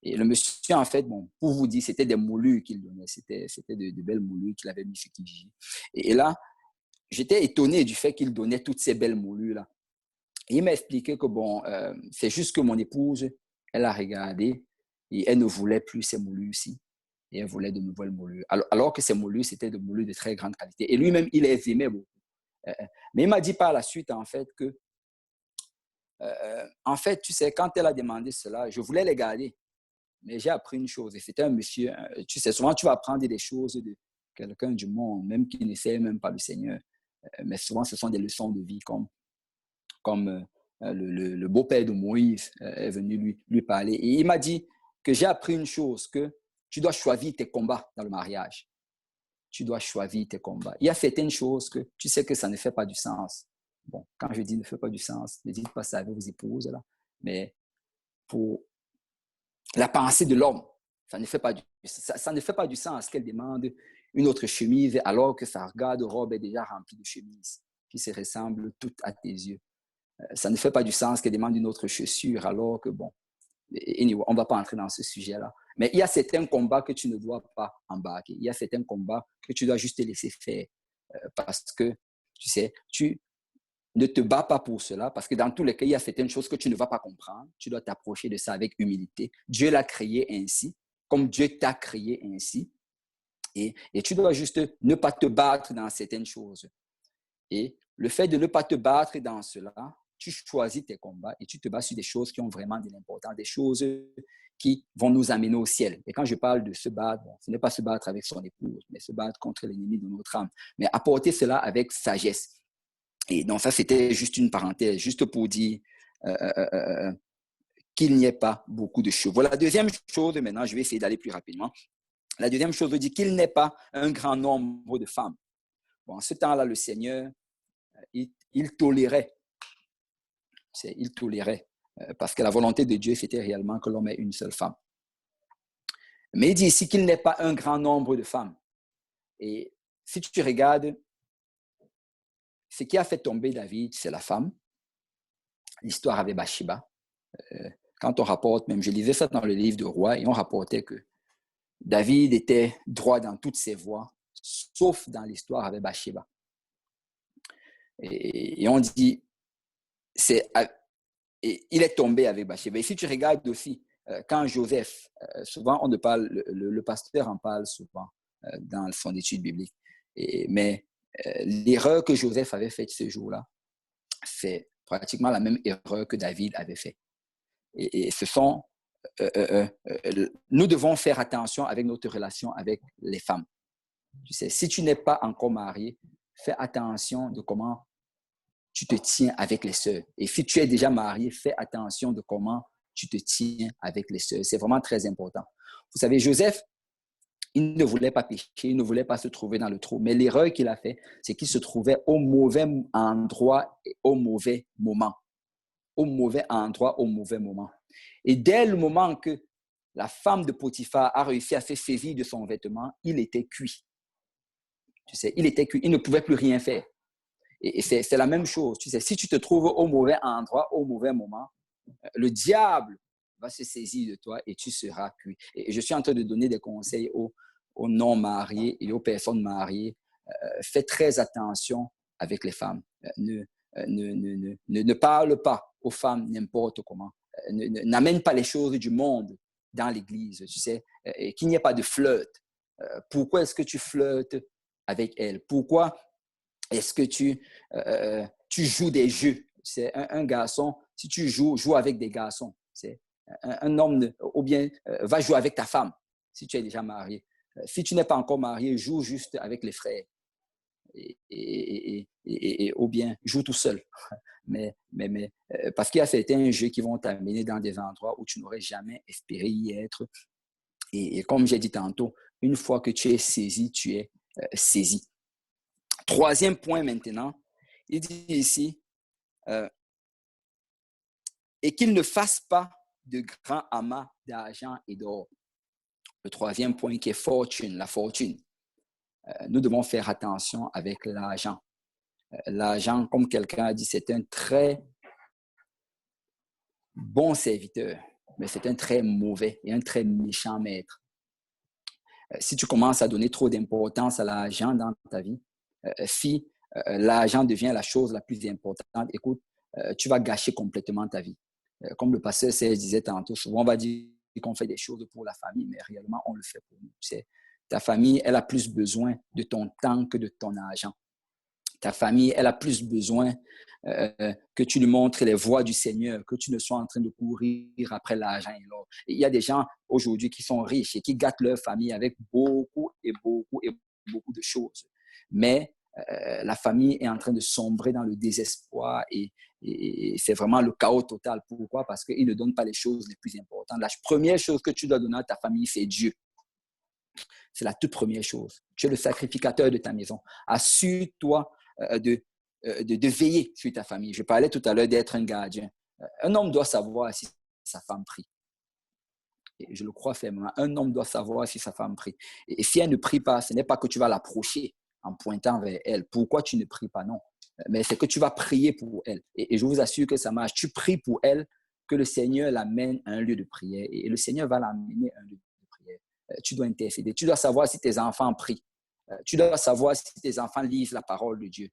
Et le monsieur, en fait, bon, pour vous dire, c'était des moulures qu'il donnait. C'était de belles moulures qu'il avait mis sur Kijiji. Et là, j'étais étonné du fait qu'il donnait toutes ces belles moulures-là. Et il m'a expliqué que, bon, c'est juste que mon épouse, elle a regardé et elle ne voulait plus ces moulures-ci. Et elle voulait de nouvelles moulures. Alors que ces moulures, c'était de moulures de très grande qualité. Et lui-même, il les aimait beaucoup. Mais il m'a dit par la suite, en fait, que, en fait, tu sais, quand elle a demandé cela, je voulais les garder. Mais j'ai appris une chose. Et c'était un monsieur, tu sais, souvent, tu vas apprendre des choses de quelqu'un du monde, même qui ne sait même pas le Seigneur. Mais souvent, ce sont des leçons de vie, comme le beau-père de Moïse est venu lui parler. Et il m'a dit que j'ai appris une chose, que tu dois choisir tes combats dans le mariage. Tu dois choisir tes combats. Il y a certaines choses que tu sais que ça ne fait pas du sens. Bon, quand je dis ne fait pas du sens, ne dites pas ça avec vos épouses, là. Mais pour la pensée de l'homme, ça ne fait pas du sens qu'elle demande une autre chemise alors que sa garde-robe est déjà remplie de chemises qui se ressemblent toutes à tes yeux. Ça ne fait pas du sens qu'elle demande une autre chaussure alors que, bon, anyway, on ne va pas entrer dans ce sujet-là. Mais il y a certains combats que tu ne dois pas embarquer. Il y a certains combats que tu dois juste te laisser faire. Parce que, tu sais, tu ne te bats pas pour cela. Parce que dans tous les cas, il y a certaines choses que tu ne vas pas comprendre. Tu dois t'approcher de ça avec humilité. Dieu l'a créé ainsi, comme Dieu t'a créé ainsi. Et tu dois juste ne pas te battre dans certaines choses. Et le fait de ne pas te battre dans cela, tu choisis tes combats et tu te bats sur des choses qui ont vraiment de l'importance, des choses qui vont nous amener au ciel. Et quand je parle de se battre, bon, ce n'est pas se battre avec son épouse, mais se battre contre l'ennemi de notre âme. Mais apporter cela avec sagesse. Et donc ça, c'était juste une parenthèse, juste pour dire qu'il n'y ait pas beaucoup de chevaux. La deuxième chose, maintenant, je vais essayer d'aller plus rapidement. La deuxième chose veut dire qu'il n'est pas un grand nombre de femmes. Bon, en ce temps-là, le Seigneur, il tolérait. Il tolérait. Parce que la volonté de Dieu, c'était réellement que l'homme ait une seule femme. Mais il dit ici qu'il n'est pas un grand nombre de femmes. Et si tu regardes, ce qui a fait tomber David, c'est la femme. L'histoire avec Bathsheba. Quand on rapporte, même je lisais ça dans le livre de Rois, et on rapportait que David était droit dans toutes ses voies, sauf dans l'histoire avec Bathsheba. Et on dit, il est tombé avec Bathsheba. Et si tu regardes aussi, quand Joseph, souvent on ne parle, le pasteur en parle souvent dans son étude biblique, mais l'erreur que Joseph avait faite ce jour-là, c'est pratiquement la même erreur que David avait faite. Et ce sont, nous devons faire attention avec notre relation avec les femmes. Tu sais, si tu n'es pas encore marié, fais attention de comment tu te tiens avec les sœurs. Et si tu es déjà marié, fais attention de comment tu te tiens avec les sœurs. C'est vraiment très important. Vous savez, Joseph, il ne voulait pas pécher, il ne voulait pas se trouver dans le trou. Mais l'erreur qu'il a fait, c'est qu'il se trouvait au mauvais endroit et au mauvais moment. Au mauvais endroit, au mauvais moment. Et dès le moment que la femme de Potiphar a réussi à se saisir de son vêtement, il était cuit. Tu sais, il était cuit, il ne pouvait plus rien faire. Et c'est la même chose. Tu sais, si tu te trouves au mauvais endroit, au mauvais moment, le diable va se saisir de toi et tu seras cuit. Et je suis en train de donner des conseils aux non-mariés et aux personnes mariées. Faites très attention avec les femmes. Ne parle pas aux femmes n'importe comment. N'amène pas les choses du monde dans l'Église, tu sais, qu'il n'y ait pas de flirt. Pourquoi est-ce que tu flirtes avec elle? Pourquoi est-ce que tu joues des jeux? C'est un garçon, si tu joue avec des garçons, c'est un homme, ou bien va jouer avec ta femme, si tu es déjà marié. Si tu n'es pas encore marié, joue juste avec les frères. Ou bien joue tout seul. Mais parce qu'il y a certains jeux qui vont t'amener dans des endroits où tu n'aurais jamais espéré y être. Et comme j'ai dit tantôt, une fois que tu es saisi, tu es saisi. Troisième point maintenant, il dit ici, et qu'il ne fasse pas de grands amas d'argent et d'or. Le troisième point qui est fortune, la fortune. Nous devons faire attention avec l'argent. L'argent, comme quelqu'un a dit, c'est un très bon serviteur, mais c'est un très mauvais et un très méchant maître. Si tu commences à donner trop d'importance à l'argent dans ta vie, si l'argent devient la chose la plus importante, écoute, tu vas gâcher complètement ta vie. Comme le pasteur Serge disait tantôt, souvent on va dire qu'on fait des choses pour la famille, mais réellement on le fait pour nous. Tu sais, ta famille, elle a plus besoin de ton temps que de ton argent. Ta famille, elle a plus besoin que tu lui montres les voies du Seigneur, que tu ne sois en train de courir après l'argent et l'or. Il y a des gens aujourd'hui qui sont riches et qui gâtent leur famille avec beaucoup et beaucoup et beaucoup de choses. Mais la famille est en train de sombrer dans le désespoir et c'est vraiment le chaos total. Pourquoi? Parce qu'ils ne donnent pas les choses les plus importantes. La première chose que tu dois donner à ta famille, c'est Dieu. C'est la toute première chose. Tu es le sacrificateur de ta maison. Assure-toi de veiller sur ta famille. Je parlais tout à l'heure d'être un gardien. Un homme doit savoir si sa femme prie. Et je le crois fermement. Un homme doit savoir si sa femme prie. Et si elle ne prie pas, ce n'est pas que tu vas l'approcher en pointant vers elle. Pourquoi tu ne pries pas? Non. Mais c'est que tu vas prier pour elle. Et je vous assure que ça marche. Tu pries pour elle, que le Seigneur l'amène à un lieu de prière. Et le Seigneur va l'amener à un lieu de prière. Tu dois intercéder. Tu dois savoir si tes enfants prient. Tu dois savoir si tes enfants lisent la parole de Dieu.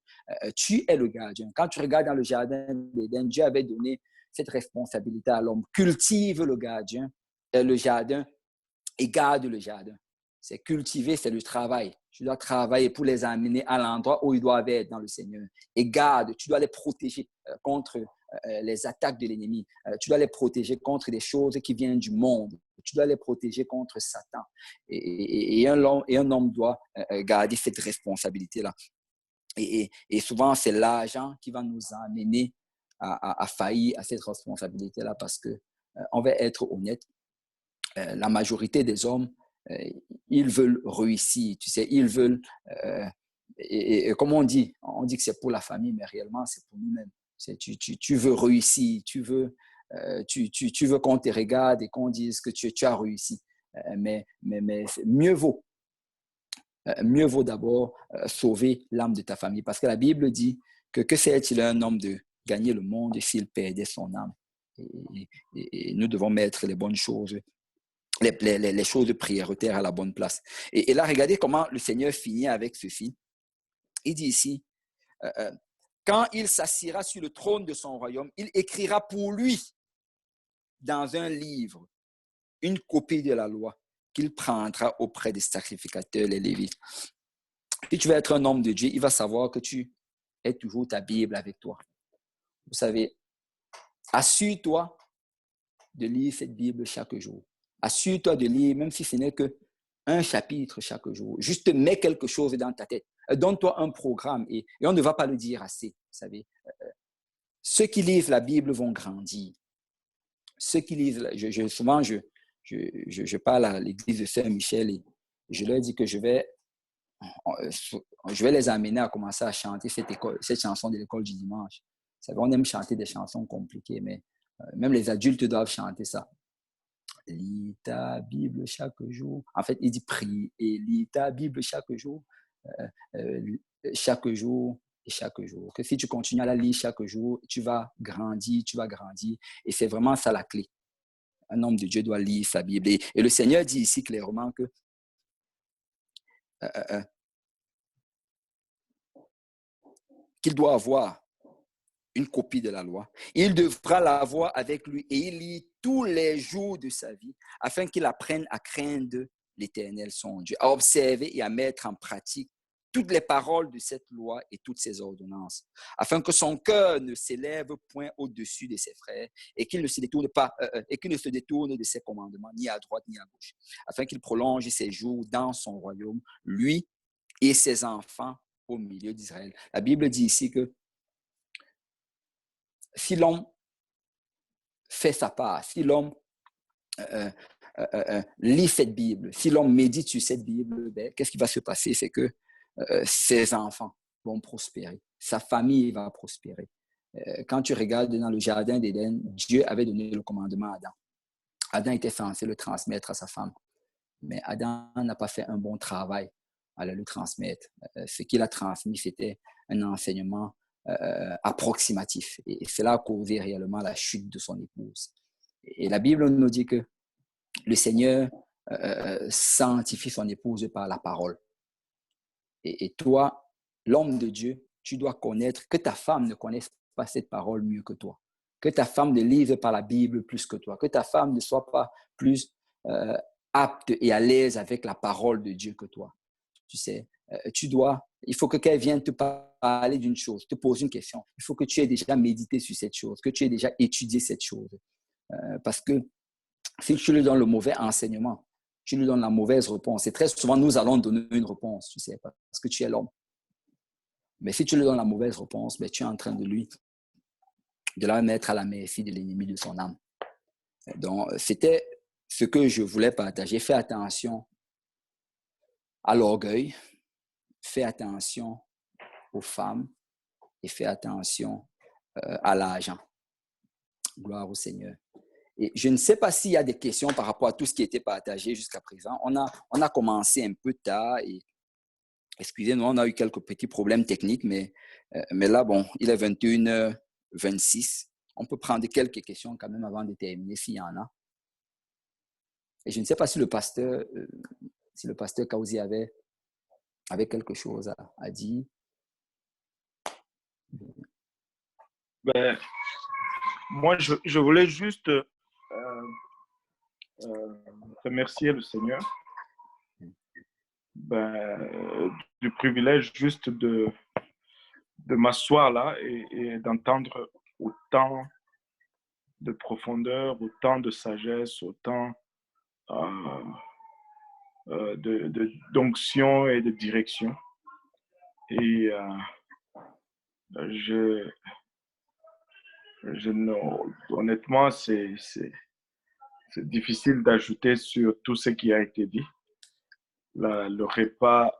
Tu es le gardien. Quand tu regardes dans le jardin d'Éden, Dieu avait donné cette responsabilité à l'homme. Cultive le jardin et garde le jardin. C'est cultiver, c'est le travail. Tu dois travailler pour les amener à l'endroit où ils doivent être dans le Seigneur. Et garde, tu dois les protéger contre les attaques de l'ennemi. Tu dois les protéger contre des choses qui viennent du monde. Tu dois les protéger contre Satan. Et un homme doit garder cette responsabilité-là. Et souvent, c'est l'argent qui va nous amener à faillir à cette responsabilité-là parce que on va être honnête, la majorité des hommes, ils veulent réussir, tu sais, ils veulent, et comme on dit que c'est pour la famille, mais réellement, c'est pour nous-mêmes. Tu veux réussir, tu veux qu'on te regarde et qu'on dise que tu as réussi. Mais mieux vaut d'abord sauver l'âme de ta famille. Parce que la Bible dit que sert-il à un homme de gagner le monde s'il perdait son âme? Et nous devons mettre les bonnes choses, les choses prioritaires à la bonne place. Et là, regardez comment le Seigneur finit avec ceci. Il dit ici, quand il s'assiera sur le trône de son royaume, il écrira pour lui dans un livre une copie de la loi qu'il prendra auprès des sacrificateurs, les Lévites. Si tu veux être un homme de Dieu, il va savoir que tu as toujours ta Bible avec toi. Vous savez, assure-toi de lire cette Bible chaque jour. Assure-toi de lire, même si ce n'est qu'un chapitre chaque jour. Juste mets quelque chose dans ta tête. Donne-toi un programme et on ne va pas le dire assez. Vous savez, ceux qui lisent la Bible vont grandir. Ceux qui lisent, souvent, je parle à l'église de Saint-Michel et je leur dis que je vais les amener à commencer à chanter cette chanson de l'école du dimanche. Vous savez, on aime chanter des chansons compliquées, mais même les adultes doivent chanter ça. Lis ta Bible chaque jour. En fait, il dit prie et lis ta Bible chaque jour. Chaque jour et chaque jour. Que si tu continues à la lire chaque jour, tu vas grandir. Et c'est vraiment ça la clé. Un homme de Dieu doit lire sa Bible. Et le Seigneur dit ici clairement que qu'il doit avoir une copie de la loi. Il devra l'avoir avec lui et il lit tous les jours de sa vie afin qu'il apprenne à craindre l'Éternel, son Dieu, à observer et à mettre en pratique toutes les paroles de cette loi et toutes ses ordonnances, afin que son cœur ne s'élève point au-dessus de ses frères et qu'il ne se détourne pas et qu'il ne se détourne de ses commandements ni à droite ni à gauche, afin qu'il prolonge ses jours dans son royaume, lui et ses enfants au milieu d'Israël. La Bible dit ici que si l'homme fait sa part, si l'homme lit cette Bible, si l'homme médite sur cette Bible, qu'est-ce qui va se passer? C'est que ses enfants vont prospérer, sa famille va prospérer. Quand tu regardes dans le jardin d'Éden, Dieu avait donné le commandement à Adam. Adam était censé le transmettre à sa femme, mais Adam n'a pas fait un bon travail à le transmettre. Ce qu'il a transmis, c'était un enseignement approximatif. Et cela a causé réellement la chute de son épouse. Et la Bible nous dit que le Seigneur sanctifie son épouse par la parole. Et toi, l'homme de Dieu, tu dois connaître que ta femme ne connaisse pas cette parole mieux que toi. Que ta femme ne lise pas la Bible plus que toi. Que ta femme ne soit pas plus apte et à l'aise avec la parole de Dieu que toi. Tu sais, il faut que quelqu'un vienne te parler d'une chose, te pose une question. Il faut que tu aies déjà médité sur cette chose, que tu aies déjà étudié cette chose. Parce que si tu lui donnes le mauvais enseignement, tu lui donnes la mauvaise réponse. Et très souvent, nous allons donner une réponse, tu sais, parce que tu es l'homme. Mais si tu lui donnes la mauvaise réponse, tu es en train de la mettre à la merci de l'ennemi de son âme. Donc, c'était ce que je voulais partager. Fais attention à l'orgueil, fais attention aux femmes et fais attention à l'argent. Gloire au Seigneur. Et je ne sais pas s'il y a des questions par rapport à tout ce qui a été partagé jusqu'à présent. On a commencé un peu tard et excusez-nous, on a eu quelques petits problèmes techniques, mais là, bon, il est 21h26. On peut prendre quelques questions quand même avant de terminer s'il y en a. Et je ne sais pas si le pasteur Kausi avait quelque chose à dire. Moi, je voulais juste remercier le Seigneur du privilège juste de m'asseoir là et d'entendre autant de profondeur, autant de sagesse, autant d'onction et de direction. Et honnêtement, c'est difficile d'ajouter sur tout ce qui a été dit. Le repas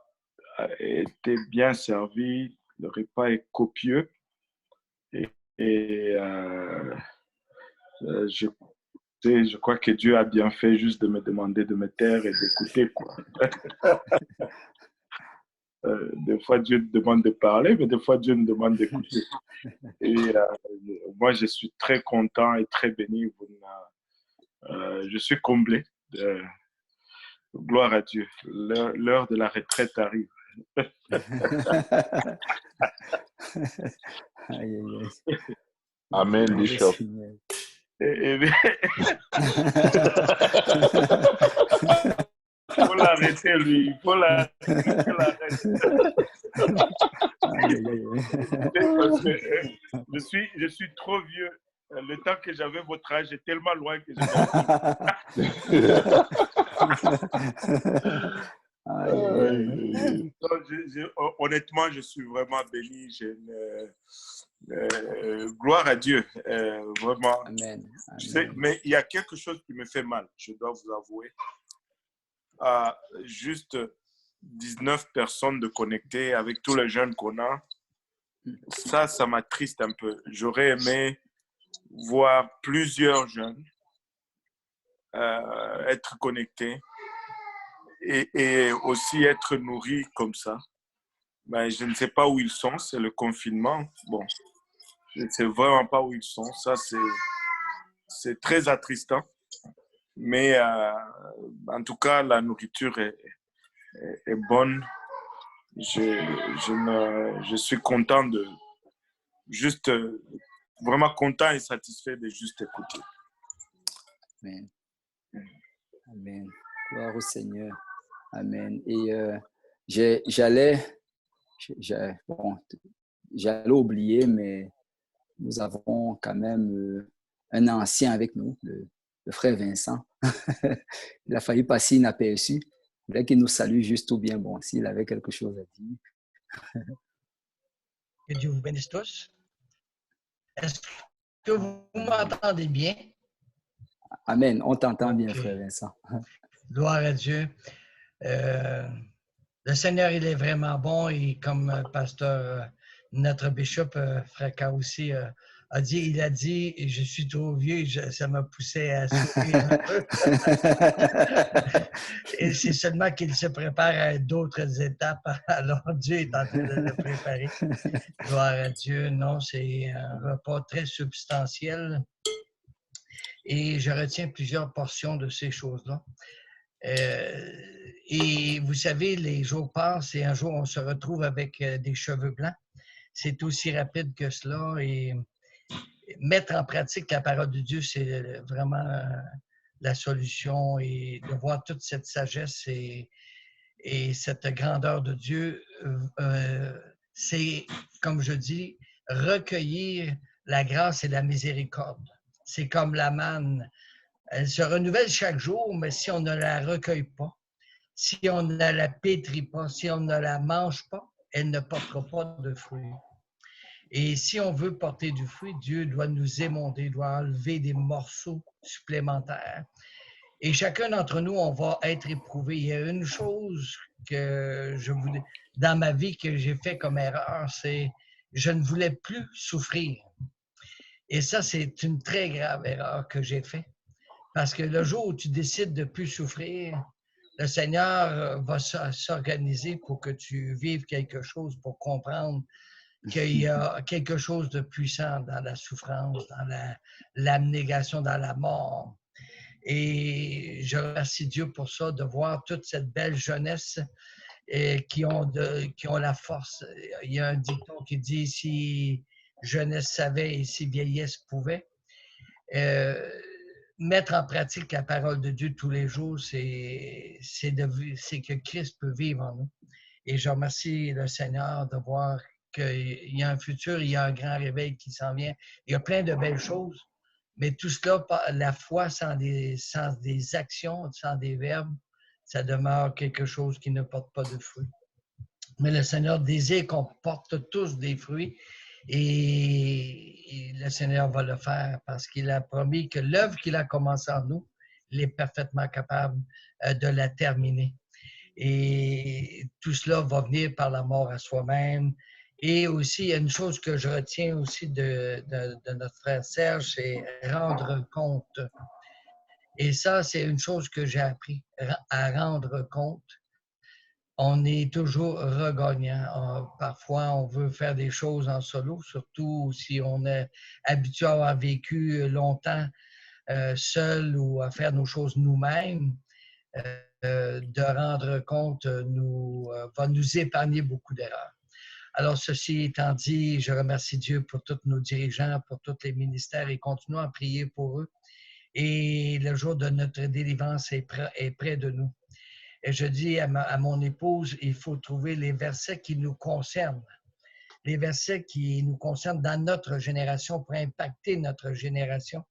a été bien servi, le repas est copieux et je crois que Dieu a bien fait juste de me demander de me taire et d'écouter, quoi. Des fois, Dieu me demande de parler, mais des fois, Dieu me demande d'écouter. Et moi, je suis très content et très béni. Je suis comblé. Gloire à Dieu. L'heure de la retraite arrive. Aïe, aïe, aïe. Amen, Bishop. Il faut l'arrêter, lui. Il faut l'arrêter. Parce que je suis trop vieux. Le temps que j'avais votre âge est tellement loin que honnêtement, je suis vraiment béni. Gloire à Dieu. Vraiment. Amen. Je sais, mais il y a quelque chose qui me fait mal, je dois vous avouer. Juste 19 personnes de connectées avec tous les jeunes qu'on a. Ça m'attriste un peu. J'aurais aimé voir plusieurs jeunes être connectés et aussi être nourris comme ça. Mais je ne sais pas où ils sont, c'est le confinement. Bon, je ne sais vraiment pas où ils sont. Ça, c'est très attristant. Mais en tout cas, la nourriture est bonne. Je suis content de juste, vraiment content et satisfait de juste écouter. Amen. Amen. Gloire au Seigneur. Amen. Et j'allais oublier, mais nous avons quand même un ancien avec nous, le frère Vincent. Il a failli passer inaperçu. Il voulait qu'il nous salue juste ou bien, bon, s'il avait quelque chose à dire. Que Dieu vous bénisse tous. Est-ce que vous m'entendez bien? Amen. On t'entend bien, frère Vincent. Gloire à Dieu. Le Seigneur, il est vraiment bon et comme pasteur, notre bishop, frère K aussi, il a dit, je suis trop vieux, ça m'a poussé à sourire un peu. Et c'est seulement qu'il se prépare à d'autres étapes. Alors Dieu est en train de le préparer. Gloire à Dieu. Non, c'est un repas très substantiel. Et je retiens plusieurs portions de ces choses-là. Et vous savez, les jours passent et un jour, on se retrouve avec des cheveux blancs. C'est aussi rapide que cela. Et mettre en pratique la parole de Dieu, c'est vraiment la solution. Et de voir toute cette sagesse et cette grandeur de Dieu, c'est, comme je dis, recueillir la grâce et la miséricorde. C'est comme la manne. Elle se renouvelle chaque jour, mais si on ne la recueille pas, si on ne la pétrit pas, si on ne la mange pas, elle ne portera pas de fruits. Et si on veut porter du fruit, Dieu doit nous émonder, doit enlever des morceaux supplémentaires. Et chacun d'entre nous, on va être éprouvé. Il y a une chose que dans ma vie que j'ai fait comme erreur, c'est je ne voulais plus souffrir. Et ça, c'est une très grave erreur que j'ai faite. Parce que le jour où tu décides de ne plus souffrir, le Seigneur va s'organiser pour que tu vives quelque chose, pour comprendre qu'il y a quelque chose de puissant dans la souffrance, dans l'abnégation, dans la mort. Et je remercie Dieu pour ça, de voir toute cette belle jeunesse qui ont la force. Il y a un dicton qui dit « Si jeunesse savait et si vieillesse pouvait ». mettre en pratique la parole de Dieu tous les jours, c'est que Christ peut vivre en nous. Et je remercie le Seigneur de voir qu'il y a un futur, il y a un grand réveil qui s'en vient. Il y a plein de belles choses, mais tout cela, la foi sans des actions, sans des verbes, ça demeure quelque chose qui ne porte pas de fruits. Mais le Seigneur désire qu'on porte tous des fruits et le Seigneur va le faire parce qu'il a promis que l'œuvre qu'il a commencée en nous, il est parfaitement capable de la terminer. Et tout cela va venir par la mort à soi-même. Et aussi, il y a une chose que je retiens aussi de notre frère Serge, c'est rendre compte. Et ça, c'est une chose que j'ai appris, à rendre compte. On est toujours regagnant. Parfois, on veut faire des choses en solo, surtout si on est habitué à avoir vécu longtemps seul ou à faire nos choses nous-mêmes. De rendre compte va nous épargner beaucoup d'erreurs. Alors, ceci étant dit, je remercie Dieu pour tous nos dirigeants, pour tous les ministères et continuons à prier pour eux. Et le jour de notre délivrance est près de nous. Et je dis à mon épouse, il faut trouver les versets qui nous concernent. Les versets qui nous concernent dans notre génération pour impacter notre génération.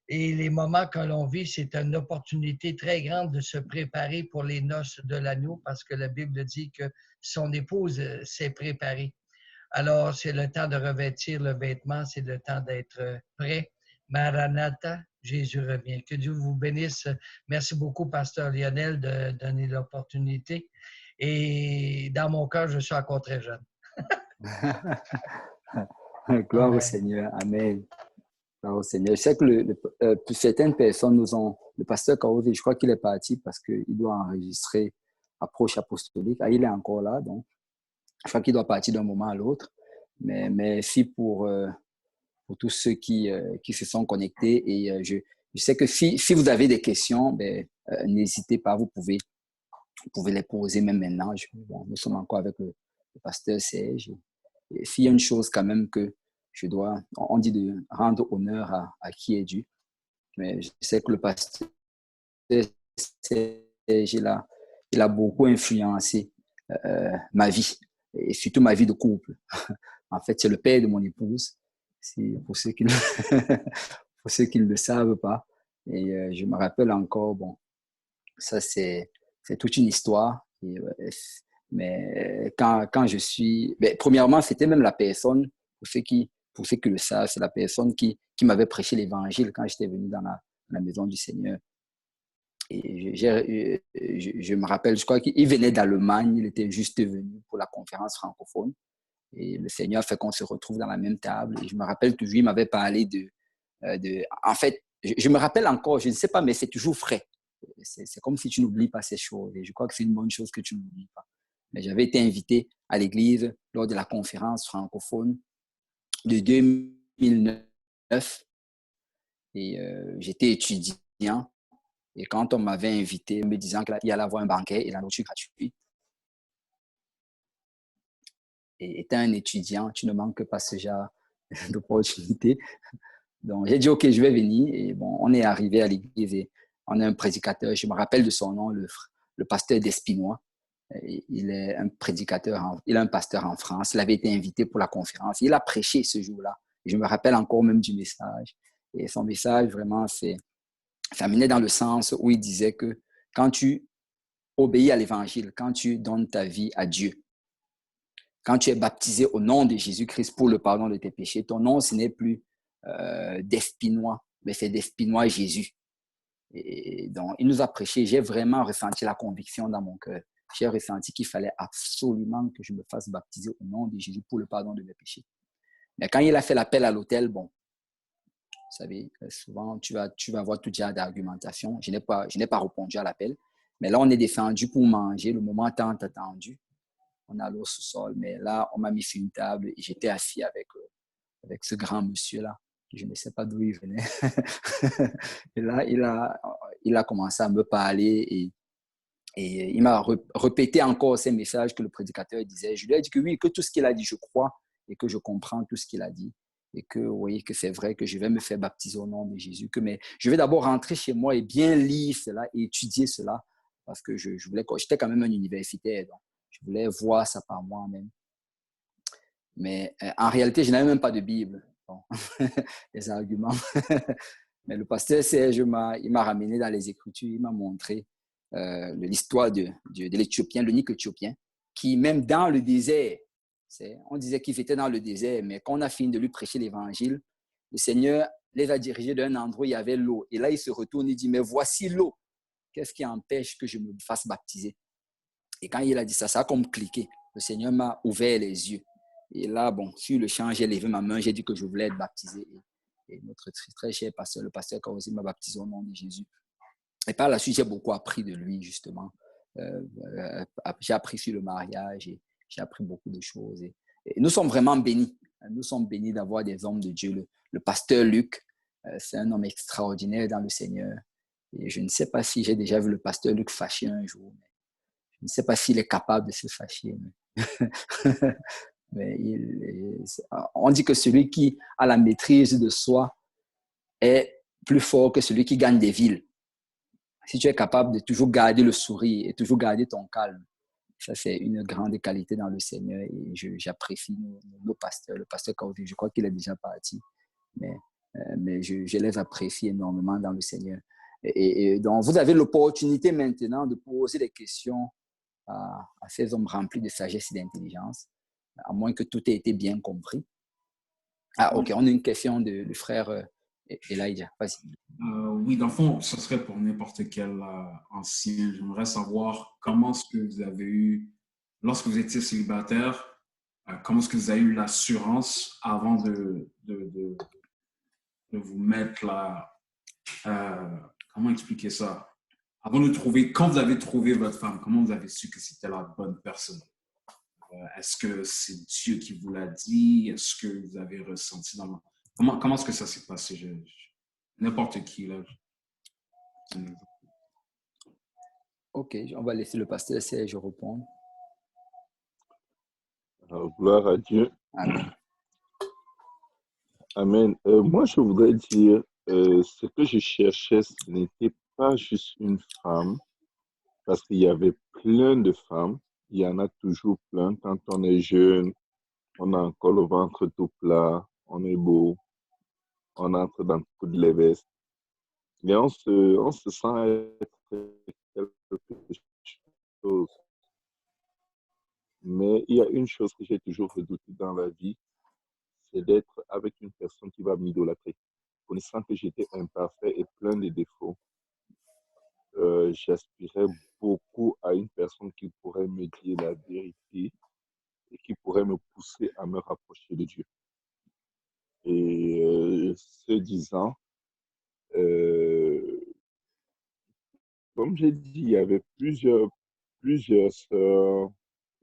Et les moments que l'on vit, c'est une opportunité très grande de se préparer pour les noces de l'agneau parce que la Bible dit que son épouse s'est préparée. Alors, c'est le temps de revêtir le vêtement, c'est le temps d'être prêt. Maranatha, Jésus revient. Que Dieu vous bénisse. Merci beaucoup, Pasteur Lionel, de donner l'opportunité. Et dans mon cœur, je suis encore très jeune. Gloire au Seigneur. Amen. Gloire au Seigneur. Je sais que certaines personnes nous ont... Le pasteur Kaozi, je crois qu'il est parti parce qu'il doit enregistrer Approche apostolique. Ah, il est encore là, donc je crois qu'il doit partir d'un moment à l'autre. Mais merci pour tous ceux qui se sont connectés. Et je sais que si vous avez des questions, n'hésitez pas, vous pouvez les poser même maintenant. Nous sommes encore avec le pasteur Serge. Et s'il y a une chose quand même que je dois, on dit de rendre honneur à qui est dû. Mais je sais que le pasteur Serge, il a beaucoup influencé ma vie, et surtout ma vie de couple. En fait, c'est le père de mon épouse, pour ceux qui ne le savent pas. Et je me rappelle encore, bon, ça c'est toute une histoire. Mais quand je suis... premièrement, c'était même la personne, pour ceux qui le savent, c'est la personne qui m'avait prêché l'évangile quand j'étais venu dans la maison du Seigneur. Et je me rappelle, je crois qu'il venait d'Allemagne, il était juste venu pour la conférence francophone. Et le Seigneur fait qu'on se retrouve dans la même table. Et je me rappelle toujours, il m'avait parlé en fait, je me rappelle encore, je ne sais pas, mais c'est toujours frais. C'est comme si tu n'oublies pas ces choses. Et je crois que c'est une bonne chose que tu n'oublies pas. Mais j'avais été invité à l'église lors de la conférence francophone de 2009. Et j'étais étudiant. Et quand on m'avait invité, me disant qu'il allait avoir un banquet et la nourriture gratuite, et étant un étudiant, tu ne manques pas ce genre d'opportunité. Donc, j'ai dit, OK, je vais venir. Et bon, on est arrivé à l'église et on a un prédicateur, je me rappelle de son nom, le pasteur d'Espinois. Il est un prédicateur, il est un pasteur en France. Il avait été invité pour la conférence. Il a prêché ce jour-là. Et je me rappelle encore même du message. Et son message, vraiment, ça menait dans le sens où il disait que quand tu obéis à l'évangile, quand tu donnes ta vie à Dieu, quand tu es baptisé au nom de Jésus-Christ pour le pardon de tes péchés, ton nom, ce n'est plus d'Espinois, mais c'est d'Espinois Jésus. Et donc, il nous a prêché. J'ai vraiment ressenti la conviction dans mon cœur. J'ai ressenti qu'il fallait absolument que je me fasse baptiser au nom de Jésus pour le pardon de mes péchés. Mais quand il a fait l'appel à l'autel, bon, vous savez, souvent, tu vas avoir tout genre d'argumentation. Je n'ai pas répondu à l'appel. Mais là, on est descendu pour manger, le moment tant attendu. On a l'eau sous sol, mais là, on m'a mis sur une table et j'étais assis avec ce grand monsieur-là. Je ne sais pas d'où il venait. Et là, il a commencé à me parler et il m'a répété encore ces messages que le prédicateur disait. Je lui ai dit que oui, que tout ce qu'il a dit, je crois et que je comprends tout ce qu'il a dit. et que, vous voyez, que c'est vrai que je vais me faire baptiser au nom de Jésus, mais je vais d'abord rentrer chez moi et bien lire cela et étudier cela, parce que je voulais, j'étais quand même un universitaire, donc je voulais voir ça par moi-même. Mais en réalité, je n'avais même pas de Bible. Bon, les arguments. Mais le pasteur Serge il m'a ramené dans les Écritures, il m'a montré l'histoire de l'Éthiopien, l'unique Éthiopien, qui même dans le désert, on disait qu'il était dans le désert, mais quand on a fini de lui prêcher l'Évangile, le Seigneur les a dirigés d'un endroit où il y avait l'eau. Et là, il se retourne et dit, mais voici l'eau. Qu'est-ce qui empêche que je me fasse baptiser? Et quand il a dit ça, ça a comme cliqué. Le Seigneur m'a ouvert les yeux. Et là, bon, sur le champ, j'ai levé ma main, j'ai dit que je voulais être baptisé. Et notre très cher pasteur, le pasteur Kaosi, m'a baptisé au nom de Jésus. Et par la suite, j'ai beaucoup appris de lui, justement. J'ai appris sur le mariage et j'ai appris beaucoup de choses. Et nous sommes vraiment bénis. Nous sommes bénis d'avoir des hommes de Dieu. Le pasteur Luc, c'est un homme extraordinaire dans le Seigneur. Et je ne sais pas si j'ai déjà vu le pasteur Luc fâché un jour. Mais je ne sais pas s'il est capable de se fâcher. Mais on dit que celui qui a la maîtrise de soi est plus fort que celui qui gagne des villes. Si tu es capable de toujours garder le sourire et toujours garder ton calme, ça c'est une grande qualité dans le Seigneur et j'apprécie nos pasteurs. Le pasteur Kaoté, je crois qu'il est déjà parti, mais je les apprécie énormément dans le Seigneur. Et donc, vous avez l'opportunité maintenant de poser des questions à ces hommes remplis de sagesse et d'intelligence, à moins que tout ait été bien compris. Ah, ok, on a une question du frère Elijah. Vas-y. Oui, dans le fond, ce serait pour n'importe quel ancien. J'aimerais savoir comment est-ce que vous avez eu, lorsque vous étiez célibataire, comment est-ce que vous avez eu l'assurance avant de vous mettre là, comment expliquer ça? Avant de trouver, quand vous avez trouvé votre femme, comment vous avez su que c'était la bonne personne? Est-ce que c'est Dieu qui vous l'a dit? Est-ce que vous avez ressenti dans le... Comment est-ce que ça s'est passé? N'importe qui, là. Ok, on va laisser le pasteur Serge répondre. Gloire à Dieu. Amen. Amen. Moi, je voudrais dire, ce que je cherchais, ce n'était pas juste une femme, parce qu'il y avait plein de femmes. Il y en a toujours plein. Quand on est jeune, on a encore le ventre tout plat, on est beau, on entre dans toutes les vestes. Et on se sent être quelque chose. Mais il y a une chose que j'ai toujours redoutée dans la vie, c'est d'être avec une personne qui va m'idolâtrer. Connaissant que j'étais imparfait et plein de défauts, j'aspirais beaucoup à une personne qui pourrait me dire la vérité et qui pourrait me pousser à me rapprocher de Dieu. Et ce disant, comme j'ai dit, il y avait plusieurs sœurs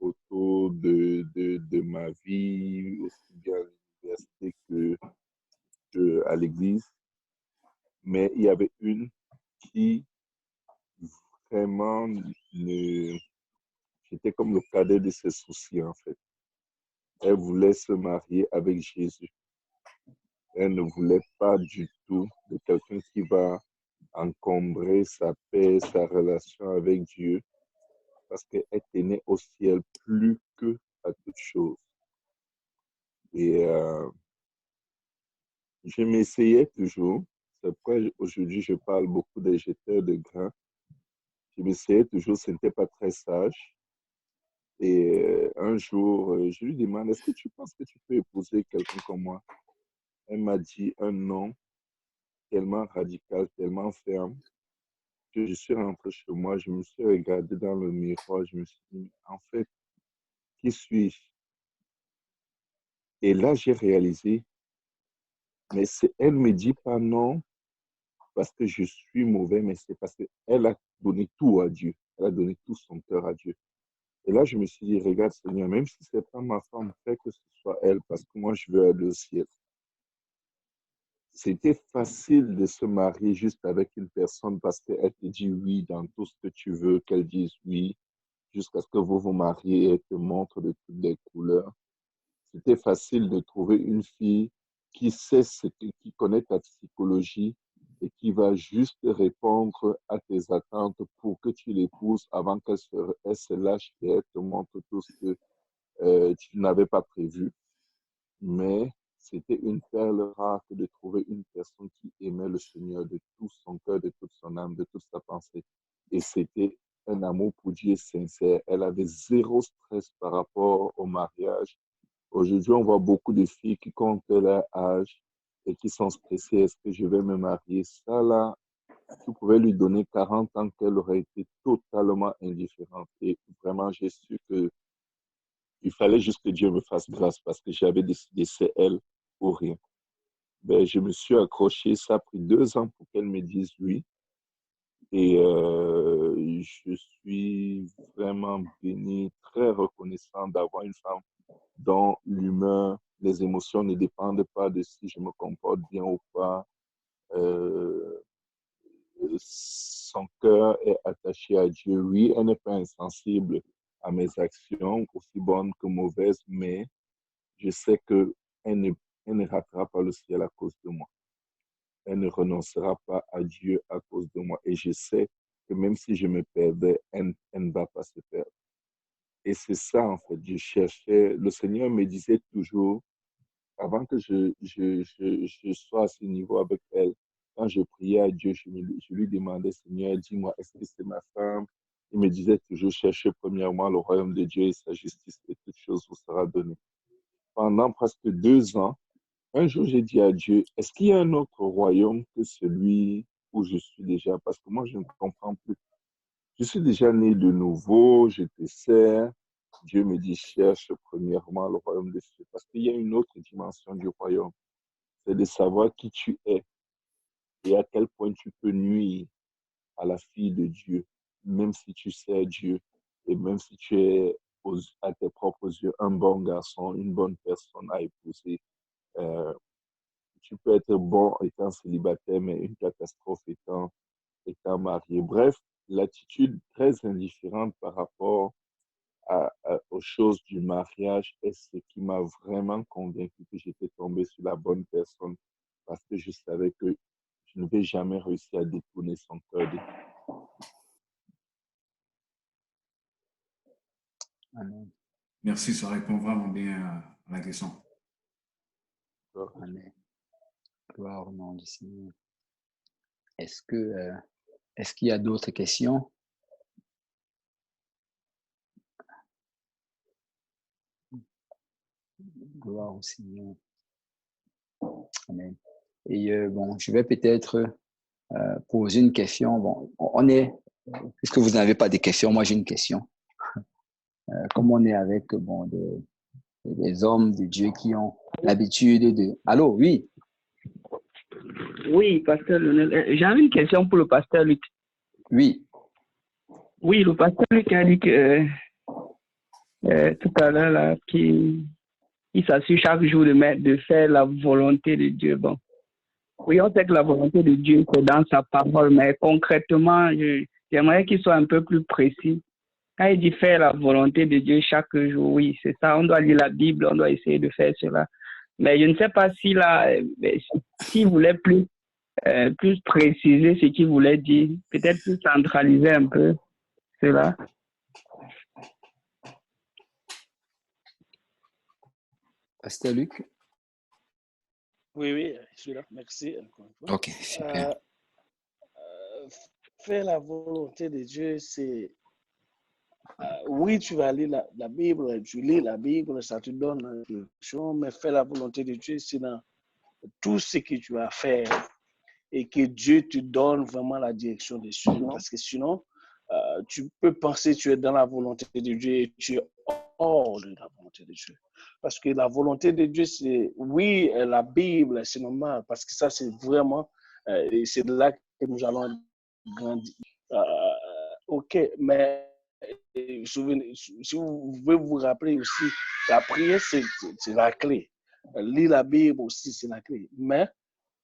autour de ma vie, aussi bien à l'université que à l'église. Mais il y avait une qui vraiment j'étais comme le cadet de ses soucis en fait. Elle voulait se marier avec Jésus. Elle ne voulait pas du tout de quelqu'un qui va encombrer sa paix, sa relation avec Dieu, parce qu'elle tenait au ciel plus que à toute chose. Et je m'essayais toujours. C'est pourquoi aujourd'hui je parle beaucoup des jeteurs de grains. Je m'essayais toujours, ce n'était pas très sage. Et un jour, je lui demande, est-ce que tu penses que tu peux épouser quelqu'un comme moi? Elle m'a dit un non tellement radical, tellement ferme, que je suis rentré chez moi, je me suis regardé dans le miroir, je me suis dit, en fait, qui suis-je? Et là, j'ai réalisé, mais elle ne me dit pas non parce que je suis mauvais, mais c'est parce qu'elle a donné tout à Dieu. Elle a donné tout son cœur à Dieu. Et là, je me suis dit, regarde Seigneur, même si ce n'est pas ma femme, fais que ce soit elle, parce que moi, je veux aller au ciel. C'était facile de se marier juste avec une personne parce qu'elle te dit oui dans tout ce que tu veux, qu'elle dise oui, jusqu'à ce que vous vous mariez et te montre de toutes les couleurs. C'était facile de trouver une fille qui sait qui connaît ta psychologie et qui va juste répondre à tes attentes pour que tu l'épouses avant qu'elle se lâche et elle te montre tout ce que tu n'avais pas prévu. Mais c'était une perle rare que de trouver une personne qui aimait le Seigneur de tout son cœur, de toute son âme, de toute sa pensée. Et c'était un amour pour Dieu sincère. Elle avait zéro stress par rapport au mariage. Aujourd'hui, on voit beaucoup de filles qui comptent leur âge et qui sont stressées. Est-ce que je vais me marier? Ça, là, tu pouvais lui donner 40 ans qu'elle aurait été totalement indifférente. Et vraiment, j'ai su que il fallait juste que Dieu me fasse grâce parce que j'avais décidé c'est elle ou rien. Ben, je me suis accroché. Ça a pris 2 ans pour qu'elle me dise oui. Et je suis vraiment béni, très reconnaissant d'avoir une femme dont l'humeur, les émotions ne dépendent pas de si je me comporte bien ou pas. Euh, Son cœur est attaché à Dieu. Oui, elle n'est pas insensible à mes actions, aussi bonnes que mauvaises, mais je sais qu'elle elle ne ratera pas le ciel à cause de moi. Elle ne renoncera pas à Dieu à cause de moi. Et je sais que même si je me perdais, elle ne va pas se perdre. Et c'est ça, en fait, je cherchais. Le Seigneur me disait toujours, avant que je sois à ce niveau avec elle, quand je priais à Dieu, je lui demandais, Seigneur, dis-moi, est-ce que c'est ma femme? Il me disait toujours, cherchez premièrement le royaume de Dieu et sa justice, et toute chose vous sera donnée. Pendant presque 2 ans, un jour, j'ai dit à Dieu, est-ce qu'il y a un autre royaume que celui où je suis déjà? Parce que moi, je ne comprends plus. Je suis déjà né de nouveau, je te sers. Dieu me dit, cherche premièrement le royaume des cieux. Parce qu'il y a une autre dimension du royaume. C'est de savoir qui tu es et à quel point tu peux nuire à la fille de Dieu, même si tu sers Dieu et même si tu es à tes propres yeux un bon garçon, une bonne personne à épouser. Euh, Tu peux être bon étant célibataire, mais une catastrophe étant marié. Bref, l'attitude très indifférente par rapport aux choses du mariage est ce qui m'a vraiment convaincu que j'étais tombé sur la bonne personne parce que je savais que je ne vais jamais réussir à détourner son cœur de Amen. Merci, ça répond vraiment bien à la question. toi. Amen. Gloire au nom du Seigneur. Est-ce qu'il y a d'autres questions? Gloire au Seigneur. Amen. Et bon, je vais peut-être poser une question. Bon, puisque vous n'avez pas de questions, moi j'ai une question. Comme on est avec bon, des hommes de Dieu qui ont l'habitude de... Allô, oui. Oui, pasteur Lionel. J'avais une question pour le pasteur Luc. Oui. Oui, le pasteur Luc a dit que tout à l'heure là, qu'il s'assure chaque jour de faire la volonté de Dieu. Bon. Oui, on sait que la volonté de Dieu, c'est dans sa parole, mais concrètement, j'aimerais qu'il soit un peu plus précis. Quand il dit faire la volonté de Dieu chaque jour, oui, c'est ça. On doit lire la Bible, on doit essayer de faire cela. Mais je ne sais pas s'il voulait plus préciser ce qu'il voulait dire, peut-être plus centraliser un peu cela. Pasteur Luc? Oui, je suis là. Merci encore une fois. Ok, super. Faire la volonté de Dieu, c'est... oui, tu vas lire la Bible, tu lis la Bible, ça te donne une instruction, mais faire la volonté de Dieu, c'est dans tout ce que tu vas faire et que Dieu te donne vraiment la direction dessus. Parce que sinon, tu peux penser que tu es dans la volonté de Dieu et tu es hors de la volonté de Dieu. Parce que la volonté de Dieu, c'est, oui, la Bible, c'est normal, parce que ça, c'est vraiment, et c'est là que nous allons grandir. OK, mais si vous pouvez vous rappeler aussi, la prière, c'est la clé. Lire la Bible aussi, c'est la clé. Mais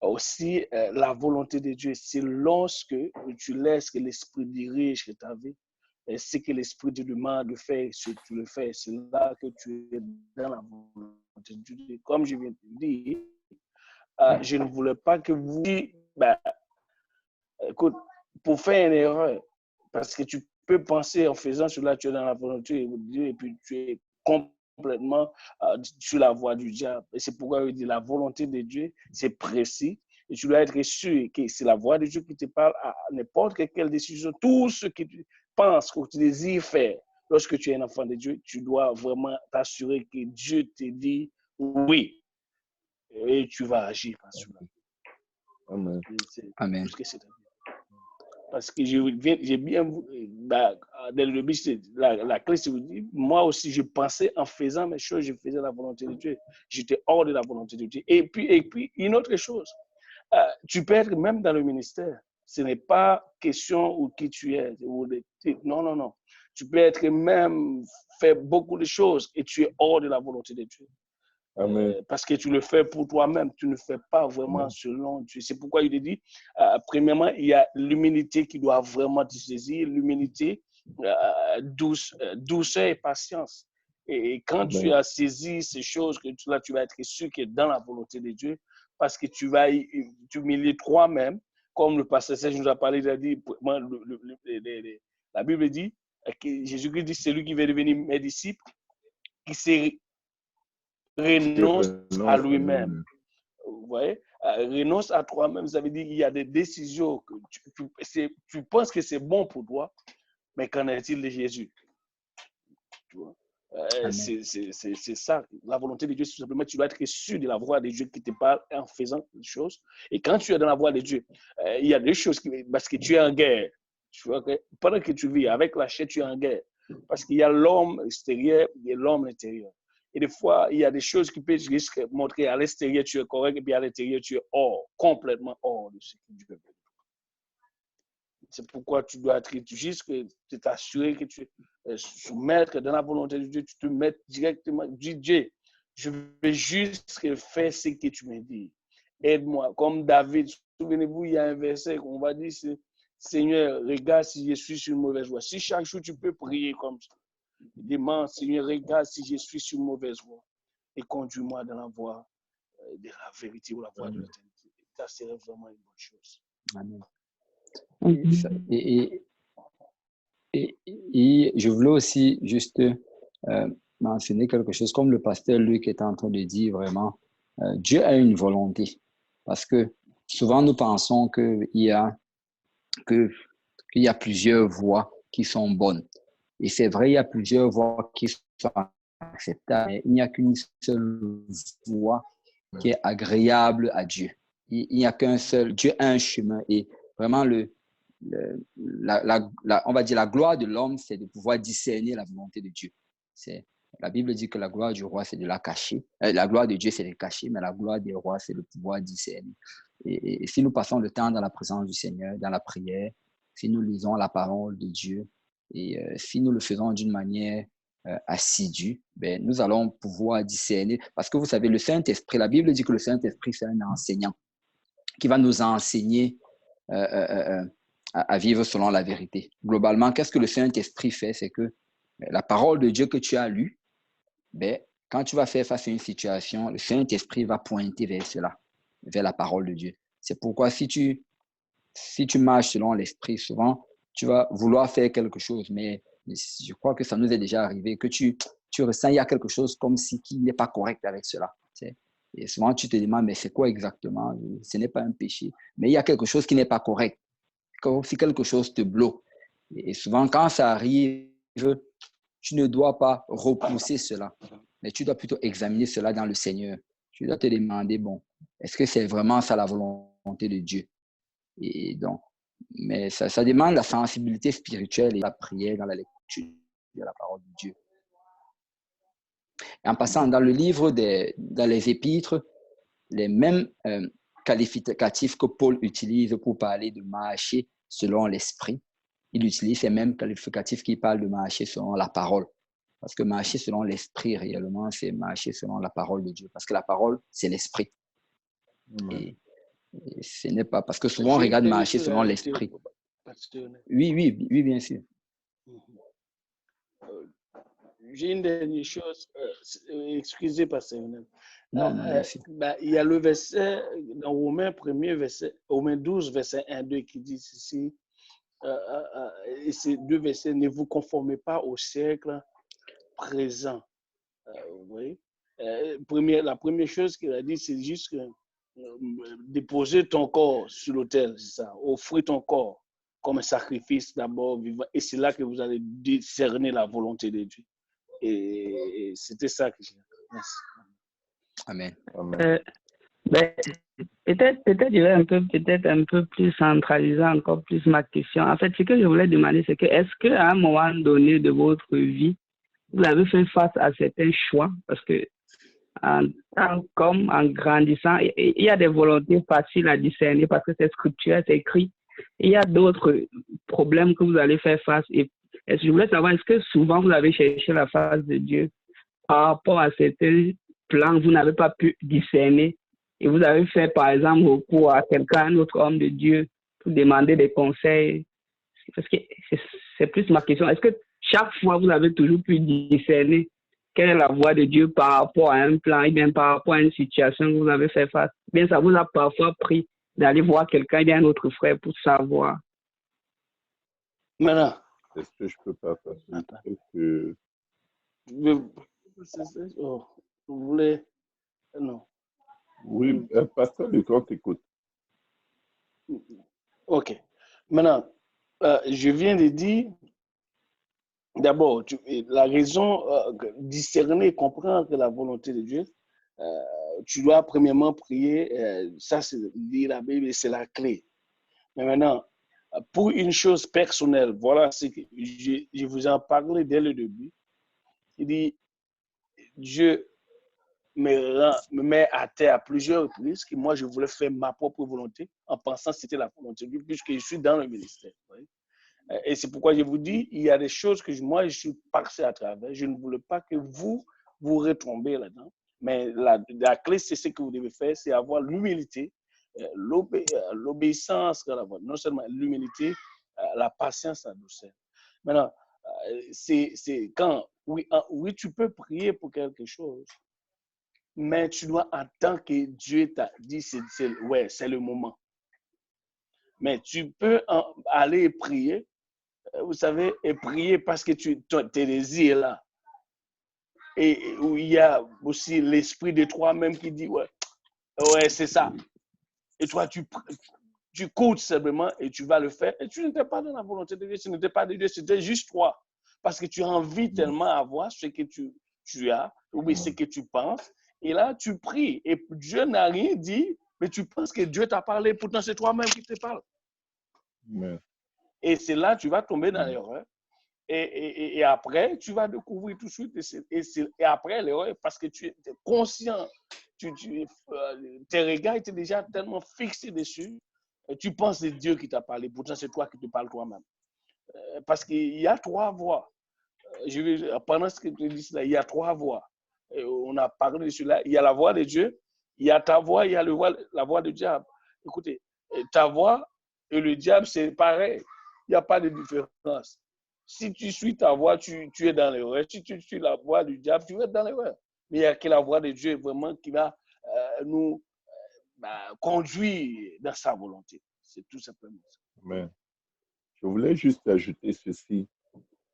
aussi, la volonté de Dieu, c'est lorsque tu laisses que l'Esprit dirige ta vie, et ce que l'Esprit te demande de faire, si tu le fais, c'est là que tu es dans la volonté de Dieu. Comme je viens de dire, je ne voulais pas que vous... Ben, écoute, pour faire une erreur, parce que tu peux penser en faisant cela, tu es dans la volonté de Dieu et puis tu es complètement sur la voie du diable. Et c'est pourquoi je dis la volonté de Dieu, c'est précis. Et tu dois être sûr que c'est la voix de Dieu qui te parle à n'importe quelle décision. Tout ce que tu penses, que tu désires faire, lorsque tu es un enfant de Dieu, tu dois vraiment t'assurer que Dieu te dit oui. Et tu vas agir par cela. Amen. Amen. Parce que j'ai bien, bah, dès le début, la clé, c'est vous dire, moi aussi, je pensais en faisant mes choses, je faisais la volonté de Dieu. J'étais hors de la volonté de Dieu. Et puis une autre chose, tu peux être même dans le ministère. Ce n'est pas question où qui tu es. Non, non, non. Tu peux être même faire beaucoup de choses et tu es hors de la volonté de Dieu. Parce que tu le fais pour toi-même, tu ne fais pas vraiment selon Dieu. C'est pourquoi il est dit, premièrement, il y a l'humilité qui doit vraiment te saisir, l'humilité, douceur et patience. Et quand tu as saisi ces choses, là, tu vas être sûr que dans la volonté de Dieu, parce que tu vas t'humilier toi-même, comme le pasteur Serge nous a parlé, il a dit, la Bible dit, que Jésus-Christ dit, c'est lui qui va devenir mes disciples, qui s'est renonce à lui-même. Vous voyez? Renonce à toi-même, ça veut dire qu'il y a des décisions que tu penses que c'est bon pour toi, mais qu'en est-il de Jésus? Tu vois? C'est ça. La volonté de Dieu, c'est tout simplement tu dois être sûr de la voix de Dieu qui te parle en faisant des choses. Et quand tu es dans la voix de Dieu, il y a des choses parce que tu es en guerre. Tu vois, pendant que tu vis avec la chair, tu es en guerre. Parce qu'il y a l'homme extérieur et l'homme intérieur. Et des fois, il y a des choses qui peuvent montrer à l'extérieur tu es correct et puis à l'intérieur tu es complètement hors de ce que Dieu veut. C'est pourquoi tu dois être juste que tu t'assurer que tu es soumettre dans la volonté de Dieu, tu te mets directement, dis Dieu, je veux juste faire ce que tu me dis. Aide-moi. Comme David, souvenez-vous, il y a un verset qu'on va dire, c'est Seigneur, regarde si je suis sur une mauvaise voie. Si chaque jour tu peux prier comme ça, demande, Seigneur, regarde si je suis sur une mauvaise voie et conduis-moi dans la voie de la vérité ou la voie de l'éternité. Ça serait vraiment une bonne chose. Amen. Et je voulais aussi juste mentionner quelque chose, comme le pasteur Luc est en train de dire vraiment, Dieu a une volonté. Parce que souvent nous pensons qu'il y a plusieurs voies qui sont bonnes. Et c'est vrai, il y a plusieurs voies qui sont acceptables, mais il n'y a qu'une seule voie qui est agréable à Dieu. Il n'y a qu'un seul, Dieu a un chemin et vraiment on va dire la gloire de l'homme, c'est de pouvoir discerner la volonté de Dieu. La Bible dit que la gloire du roi, c'est de la cacher. La gloire de Dieu, c'est de la cacher, mais la gloire des rois, c'est de pouvoir discerner. Et si nous passons le temps dans la présence du Seigneur, dans la prière, si nous lisons la parole de Dieu, et si nous le faisons d'une manière assidue, ben, nous allons pouvoir discerner. Parce que vous savez, le Saint-Esprit, la Bible dit que le Saint-Esprit, c'est un enseignant qui va nous enseigner à vivre selon la vérité. Globalement, qu'est-ce que le Saint-Esprit fait? C'est que la parole de Dieu que tu as lue, ben, quand tu vas faire face à une situation, le Saint-Esprit va pointer vers cela, vers la parole de Dieu. C'est pourquoi si tu marches selon l'Esprit, souvent, tu vas vouloir faire quelque chose, mais je crois que ça nous est déjà arrivé, que tu ressens il y a quelque chose comme si qui n'est pas correct avec cela. Et souvent, tu te demandes, mais c'est quoi exactement? Ce n'est pas un péché, mais il y a quelque chose qui n'est pas correct. Comme si quelque chose te bloque. Et souvent, quand ça arrive, tu ne dois pas repousser cela, mais tu dois plutôt examiner cela dans le Seigneur. Tu dois te demander, bon, est-ce que c'est vraiment ça la volonté de Dieu? Et donc, mais ça demande la sensibilité spirituelle et la prière dans la lecture de la parole de Dieu. Et en passant dans le livre, dans les épîtres, les mêmes qualificatifs que Paul utilise pour parler de marcher selon l'esprit, il utilise ces mêmes qualificatifs qui parlent de marcher selon la parole. Parce que marcher selon l'esprit, réellement, c'est marcher selon la parole de Dieu. Parce que la parole, c'est l'esprit. Et ce n'est pas... Parce que souvent, on regarde marcher selon l'esprit. Oui, bien sûr. J'ai une dernière chose. Excusez, Pasteur Lionel. Non, non, merci. Il y a le verset dans Romains 1er verset, Romains 12, verset 1-2 qui dit ceci. Et ces deux versets, ne vous conformez pas au siècle présent. Vous voyez? La première chose qu'il a dit, c'est juste que déposer ton corps sur l'autel, c'est ça. Offrir ton corps comme un sacrifice d'abord vivant. Et c'est là que vous allez discerner la volonté de Dieu. Et c'était ça que j'ai dit. Merci. Amen. Amen. Ben, peut-être je vais peut-être un peu plus centraliser encore plus ma question. En fait, ce que je voulais demander, c'est que est-ce qu'à un moment donné de votre vie, vous avez fait face à certains choix? Parce que comme en grandissant, il y a des volontés faciles à discerner parce que c'est scripturel, c'est écrit. Il y a d'autres problèmes que vous allez faire face. Et je voulais savoir, est-ce que souvent vous avez cherché la face de Dieu par rapport à certains plans que vous n'avez pas pu discerner et vous avez fait par exemple recours à quelqu'un, un autre homme de Dieu pour demander des conseils? Parce que c'est plus ma question. Est-ce que chaque fois vous avez toujours pu discerner quelle est la voix de Dieu par rapport à un plan et bien par rapport à une situation que vous avez fait face? Bien, ça vous a parfois pris d'aller voir quelqu'un et bien un autre frère pour savoir. Maintenant, Est-ce que je peux pas passer? Attends. Que... Oh, vous voulez? Non. Oui, Pasteur Lucas t'écoute. OK. Maintenant, je viens de dire, d'abord, la raison, discerner, comprendre la volonté de Dieu, tu dois premièrement prier. Ça, c'est lire la Bible et c'est la clé. Mais maintenant, pour une chose personnelle, voilà ce que je vous en parlais dès le début. Il dit, Dieu me met à terre à plusieurs reprises que moi, je voulais faire ma propre volonté en pensant que c'était la volonté de Dieu, puisque je suis dans le ministère. Oui. Et c'est pourquoi je vous dis, il y a des choses que moi, je suis passé à travers. Je ne voulais pas que vous retombiez là-dedans. Mais la clé, c'est ce que vous devez faire, c'est avoir l'humilité, l'obéissance, non seulement l'humilité, la patience, la douceur. Maintenant, c'est quand, oui, tu peux prier pour quelque chose, mais tu dois attendre que Dieu t'a dit, ouais, c'est le moment. Mais tu peux aller prier, vous savez, et prier parce que tes désirs là. Et où il y a aussi l'esprit de toi-même qui dit, ouais, c'est ça. Et toi, tu cours simplement et tu vas le faire. Et tu n'étais pas dans la volonté de Dieu, ce n'était pas de Dieu, c'était juste toi. Parce que tu as envie tellement d'avoir ce que tu as, ou bien ce que tu penses. Et là, tu pries. Et Dieu n'a rien dit, mais tu penses que Dieu t'a parlé. Pourtant, c'est toi-même qui te parle. Ouais. Et c'est là que tu vas tomber dans l'erreur. Et après, tu vas découvrir tout de suite. Et après, l'erreur, parce que tu es conscient, tes regards étaient déjà tellement fixés dessus, tu penses que c'est Dieu qui t'a parlé. Pourtant, c'est toi qui te parles toi-même. Parce qu'il y a trois voix. Pendant ce que tu dis là, il y a trois voix. Et on a parlé de cela. Il y a la voix de Dieu, il y a ta voix, il y a la voix du diable. Écoutez, ta voix et le diable, c'est pareil. Il n'y a pas de différence. Si tu suis ta voix, tu es dans l'erreur. Si tu suis la voix du diable, tu es dans l'erreur. Mais il y a que la voix de Dieu vraiment qui va nous conduire dans sa volonté. C'est tout simplement ça. Amen. Je voulais juste ajouter ceci.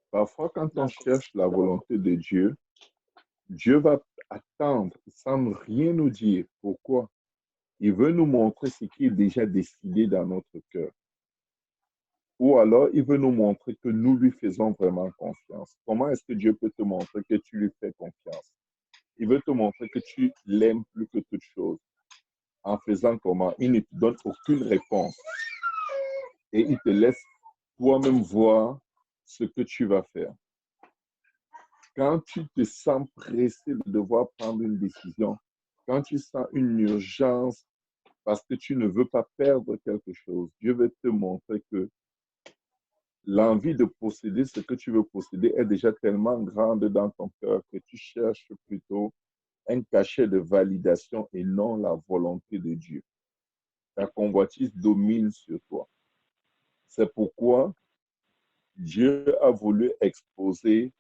Parfois, quand on cherche la volonté de Dieu, Dieu va attendre sans rien nous dire. Pourquoi? Il veut nous montrer ce qui est déjà décidé dans notre cœur. Ou alors, il veut nous montrer que nous lui faisons vraiment confiance. Comment est-ce que Dieu peut te montrer que tu lui fais confiance? Il veut te montrer que tu l'aimes plus que toute chose. En faisant comment? Il ne te donne aucune réponse. Et il te laisse toi-même voir ce que tu vas faire. Quand tu te sens pressé de devoir prendre une décision, quand tu sens une urgence parce que tu ne veux pas perdre quelque chose, Dieu veut te montrer que l'envie de posséder ce que tu veux posséder est déjà tellement grande dans ton cœur que tu cherches plutôt un cachet de validation et non la volonté de Dieu. Ta convoitise domine sur toi. C'est pourquoi Dieu a voulu exposer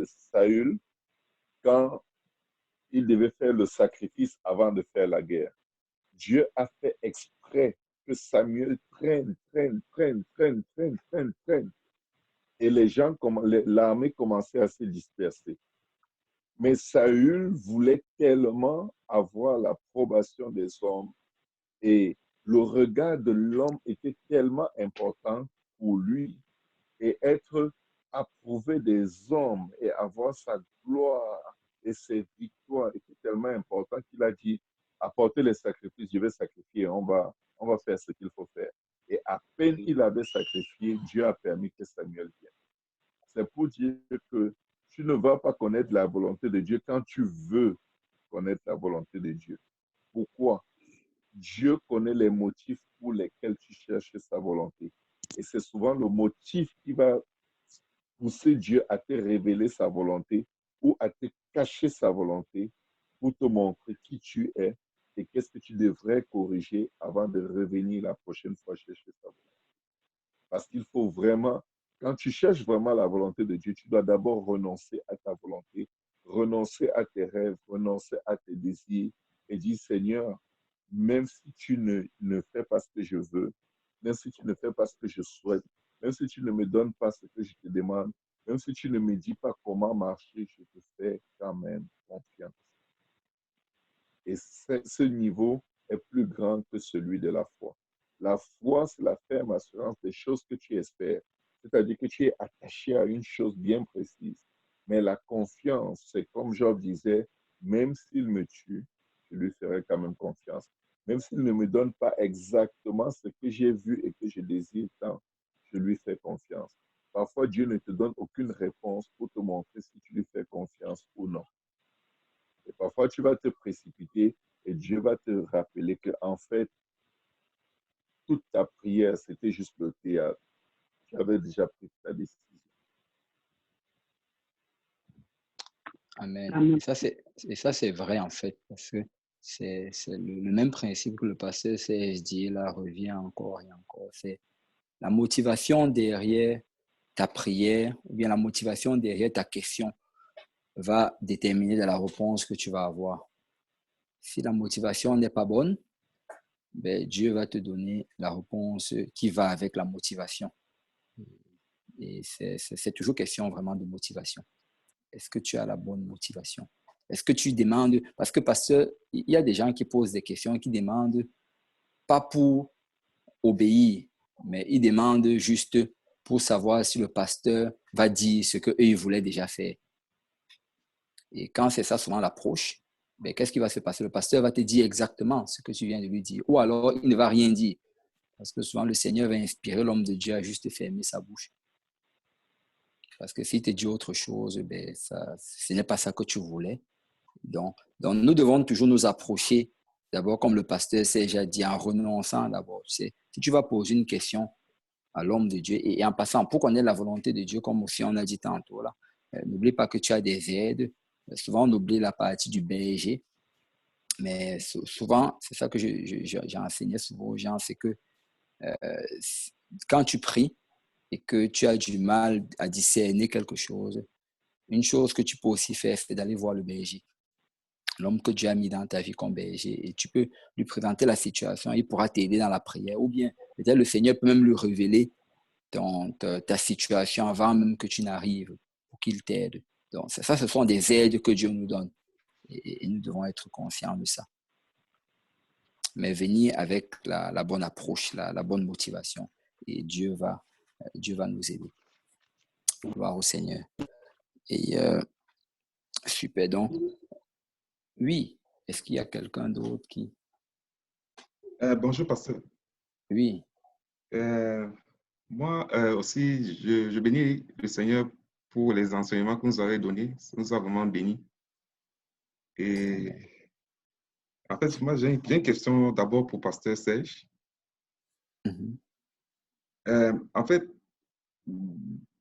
Saül quand il devait faire le sacrifice avant de faire la guerre. Dieu a fait exprès que Samuel traîne. Et l'armée commençait à se disperser. Mais Saül voulait tellement avoir l'approbation des hommes et le regard de l'homme était tellement important pour lui et être approuvé des hommes et avoir sa gloire et ses victoires était tellement important qu'il a dit apportez les sacrifices, je vais sacrifier, on va faire ce qu'il faut faire. Et à peine il avait sacrifié, Dieu a permis que Samuel vienne. C'est pour dire que tu ne vas pas connaître la volonté de Dieu quand tu veux connaître la volonté de Dieu. Pourquoi? Dieu connaît les motifs pour lesquels tu cherches sa volonté. Et c'est souvent le motif qui va pousser Dieu à te révéler sa volonté ou à te cacher sa volonté pour te montrer qui tu es et qu'est-ce que tu devrais corriger avant de revenir la prochaine fois chercher sa volonté. Parce qu'il faut vraiment, quand tu cherches vraiment la volonté de Dieu, tu dois d'abord renoncer à ta volonté, renoncer à tes rêves, renoncer à tes désirs et dire, Seigneur, même si tu ne fais pas ce que je veux, même si tu ne fais pas ce que je souhaite, même si tu ne me donnes pas ce que je te demande, même si tu ne me dis pas comment marcher, je te fais quand même confiance. Et ce niveau est plus grand que celui de la foi. La foi, c'est la ferme assurance des choses que tu espères. C'est-à-dire que tu es attaché à une chose bien précise. Mais la confiance, c'est comme Job disait, même s'il me tue, je lui ferai quand même confiance. Même s'il ne me donne pas exactement ce que j'ai vu et que je désire tant, je lui fais confiance. Parfois, Dieu ne te donne aucune réponse pour te montrer si tu lui fais confiance ou non. Et parfois, tu vas te précipiter et Dieu va te rappeler qu'en fait, toute ta prière, c'était juste le théâtre. Tu avais déjà pris ta décision. Amen. Amen. Et ça, c'est vrai, en fait, parce que c'est le même principe que le pasteur CSD, là, revient encore et encore. C'est la motivation derrière ta prière, ou bien la motivation derrière ta question va déterminer de la réponse que tu vas avoir. Si la motivation n'est pas bonne, ben, Dieu va te donner la réponse qui va avec la motivation. Et c'est toujours question vraiment de motivation. Est-ce que tu as la bonne motivation? Est-ce que tu demandes, parce que il y a des gens qui posent des questions, qui demandent pas pour obéir, mais ils demandent juste pour savoir si le pasteur va dire ce qu'eux, ils voulaient déjà faire. Et quand c'est ça souvent l'approche, ben, qu'est-ce qui va se passer? Le pasteur va te dire exactement ce que tu viens de lui dire. Ou alors, il ne va rien dire. Parce que souvent, le Seigneur va inspirer l'homme de Dieu à juste fermer sa bouche. Parce que s'il te dit autre chose, ben, ce n'est pas ça que tu voulais. Donc, nous devons toujours nous approcher, d'abord, comme le pasteur Serge a dit, en renonçant d'abord. Tu sais, si tu vas poser une question à l'homme de Dieu et en passant, pour connaître la volonté de Dieu, comme aussi on a dit tantôt, là, n'oublie pas que tu as des aides. Souvent, on oublie la partie du berger. Mais souvent, c'est ça que j'ai enseigné souvent aux gens, c'est que quand tu pries et que tu as du mal à discerner quelque chose, une chose que tu peux aussi faire, c'est d'aller voir le berger. L'homme que Dieu a mis dans ta vie comme berger, et tu peux lui présenter la situation, il pourra t'aider dans la prière, ou bien peut-être le Seigneur peut même lui révéler ta situation avant même que tu n'arrives, pour qu'il t'aide. Donc ça, ce sont des aides que Dieu nous donne, et nous devons être conscients de ça. Mais venir avec la bonne approche, la bonne motivation, et Dieu va nous aider. Gloire au Seigneur. Et super, donc, oui, est-ce qu'il y a quelqu'un d'autre qui... Bonjour, pasteur. Oui. Moi aussi, je bénis le Seigneur pour les enseignements que nous avez donnés. Ça nous a vraiment bénis. Et en fait, moi, j'ai une question d'abord pour pasteur Serge. En fait,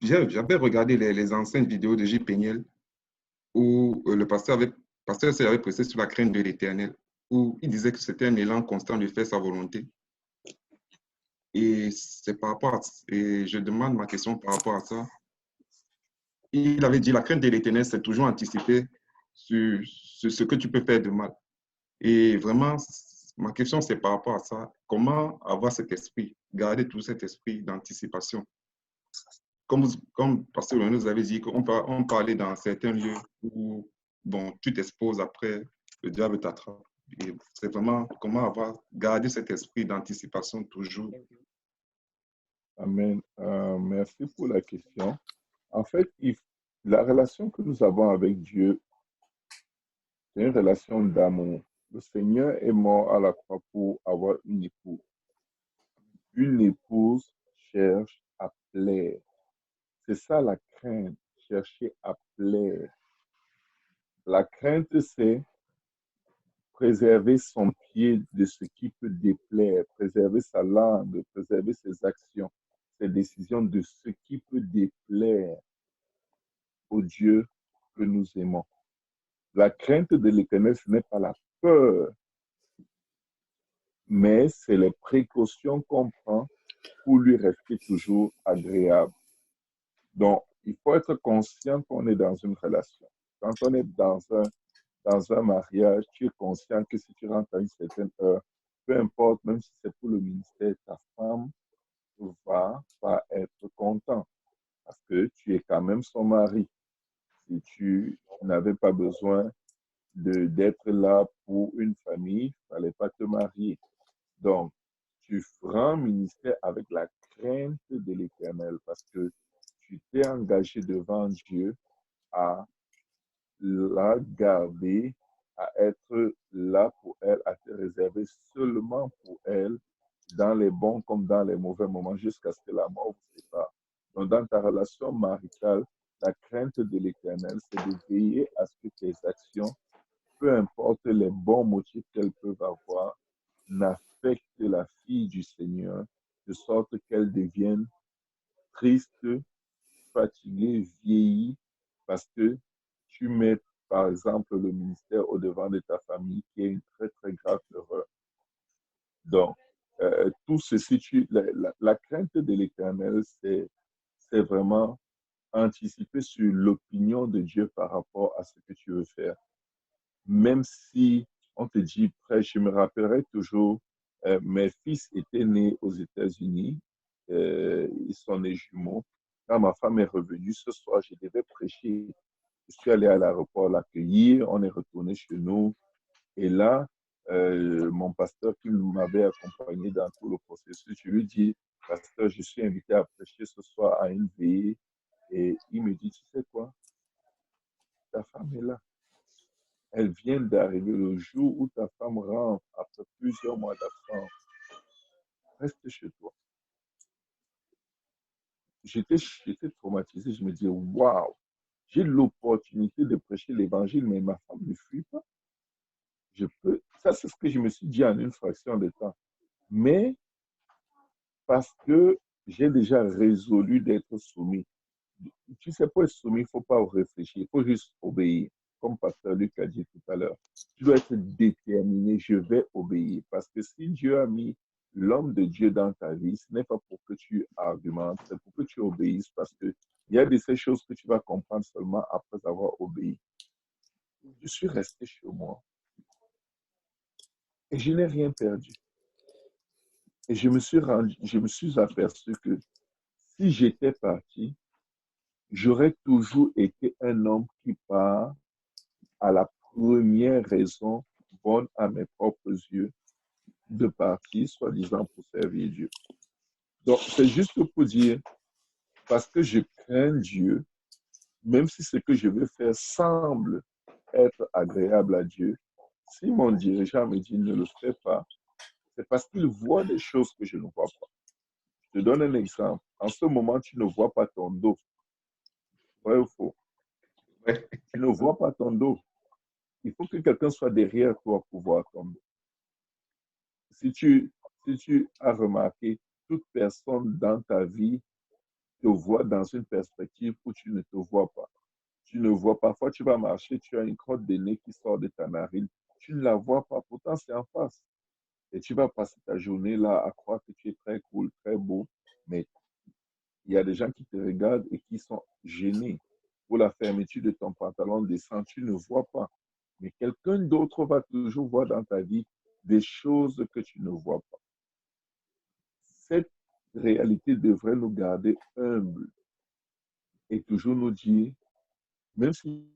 j'avais regardé les anciennes vidéos de J. Péniel où le pasteur Serge avait pressé sur la crainte de l'Éternel, où il disait que c'était un élan constant de faire sa volonté. Et c'est par rapport et je demande ma question par rapport à ça. il avait dit, la crainte de l'Éternel, c'est toujours anticiper sur ce que tu peux faire de mal. Et vraiment, ma question, c'est par rapport à ça. Comment avoir cet esprit, garder tout cet esprit d'anticipation? Comme Pasteur René nous avait dit, on parlait dans certains lieux où bon, tu t'exposes après, le diable t'attrape. Et c'est vraiment comment avoir gardé cet esprit d'anticipation toujours. Amen. Merci pour la question. En fait, la relation que nous avons avec Dieu, c'est une relation d'amour. Le Seigneur est mort à la croix pour avoir une épouse. Une épouse cherche à plaire. C'est ça la crainte, chercher à plaire. La crainte, c'est préserver son pied de ce qui peut déplaire, préserver sa langue, préserver ses actions, ses décisions de ce qui peut déplaire au Dieu que nous aimons. La crainte de l'Éternel, ce n'est pas la peur, mais c'est les précautions qu'on prend pour lui rester toujours agréable. Donc, il faut être conscient qu'on est dans une relation. Quand on est dans un mariage, tu es conscient que si tu rentres à une certaine heure, peu importe, même si c'est pour le ministère, ta femme va pas être content parce que tu es quand même son mari. Si tu n'avais pas besoin d'être là pour une famille, il ne fallait pas te marier. Donc, tu feras un ministère avec la crainte de l'Éternel parce que tu t'es engagé devant Dieu à la garder, à être là pour elle, à te réserver seulement pour elle, dans les bons comme dans les mauvais moments, jusqu'à ce que la mort vous sépare. Donc, dans ta relation maritale, la crainte de l'Éternel, c'est de veiller à ce que tes actions, peu importe les bons motifs qu'elles peuvent avoir, n'affectent la fille du Seigneur, de sorte qu'elle devienne triste, fatiguée, vieillie, parce que tu mets, par exemple, le ministère au devant de ta famille, qui est une très, très grave erreur. Donc, tout ceci, la crainte de l'Éternel, c'est vraiment anticiper sur l'opinion de Dieu par rapport à ce que tu veux faire. Même si on te dit, frère, je me rappellerai toujours, mes fils étaient nés aux États-Unis, ils sont nés jumeaux. Quand ma femme est revenue ce soir, je devais prêcher. Je suis allé à l'aéroport l'accueillir, on est retourné chez nous. Et là, mon pasteur qui m'avait accompagné dans tout le processus, je lui dis, pasteur, je suis invité à prêcher ce soir à une veillée. Et il me dit, tu sais quoi, ta femme est là. Elle vient d'arriver le jour où ta femme rentre après plusieurs mois d'absence. Reste chez toi. J'étais traumatisé. Je me dis, waouh, j'ai l'opportunité de prêcher l'évangile, mais ma femme ne fuit pas. Ça, c'est ce que je me suis dit en une fraction de temps. Mais parce que j'ai déjà résolu d'être soumis. Tu sais, pour être soumis, il ne faut pas réfléchir, il faut juste obéir. Comme Pasteur Luc a dit tout à l'heure, tu dois être déterminé, je vais obéir. Parce que si Dieu a mis l'homme de Dieu dans ta vie, ce n'est pas pour que tu argumentes, c'est pour que tu obéisses. Parce qu'il y a de ces choses que tu vas comprendre seulement après avoir obéi. Je suis resté chez moi et je n'ai rien perdu. Et je me suis aperçu que si j'étais parti, j'aurais toujours été un homme qui part à la première raison bonne à mes propres yeux de partir, soi-disant pour servir Dieu. Donc, c'est juste pour dire, parce que je crains Dieu, même si ce que je veux faire semble être agréable à Dieu, si mon dirigeant me dit ne le fais pas, c'est parce qu'il voit des choses que je ne vois pas. Je te donne un exemple. En ce moment, tu ne vois pas ton dos. Vrai ou faux? Ouais. Tu ne vois pas ton dos. Il faut que quelqu'un soit derrière toi pour voir ton dos. Si tu as remarqué, toute personne dans ta vie te voit dans une perspective où tu ne te vois pas. Tu ne vois pas. Parfois, tu vas marcher, tu as une crotte de nez qui sort de ta narine. Tu ne la vois pas. Pourtant, c'est en face. Et tu vas passer ta journée là à croire que tu es très cool, très beau. Mais il y a des gens qui te regardent et qui sont gênés. pour la fermeture de ton pantalon descend, tu ne vois pas. Mais quelqu'un d'autre va toujours voir dans ta vie des choses que tu ne vois pas. Cette réalité devrait nous garder humbles et toujours nous dire, même si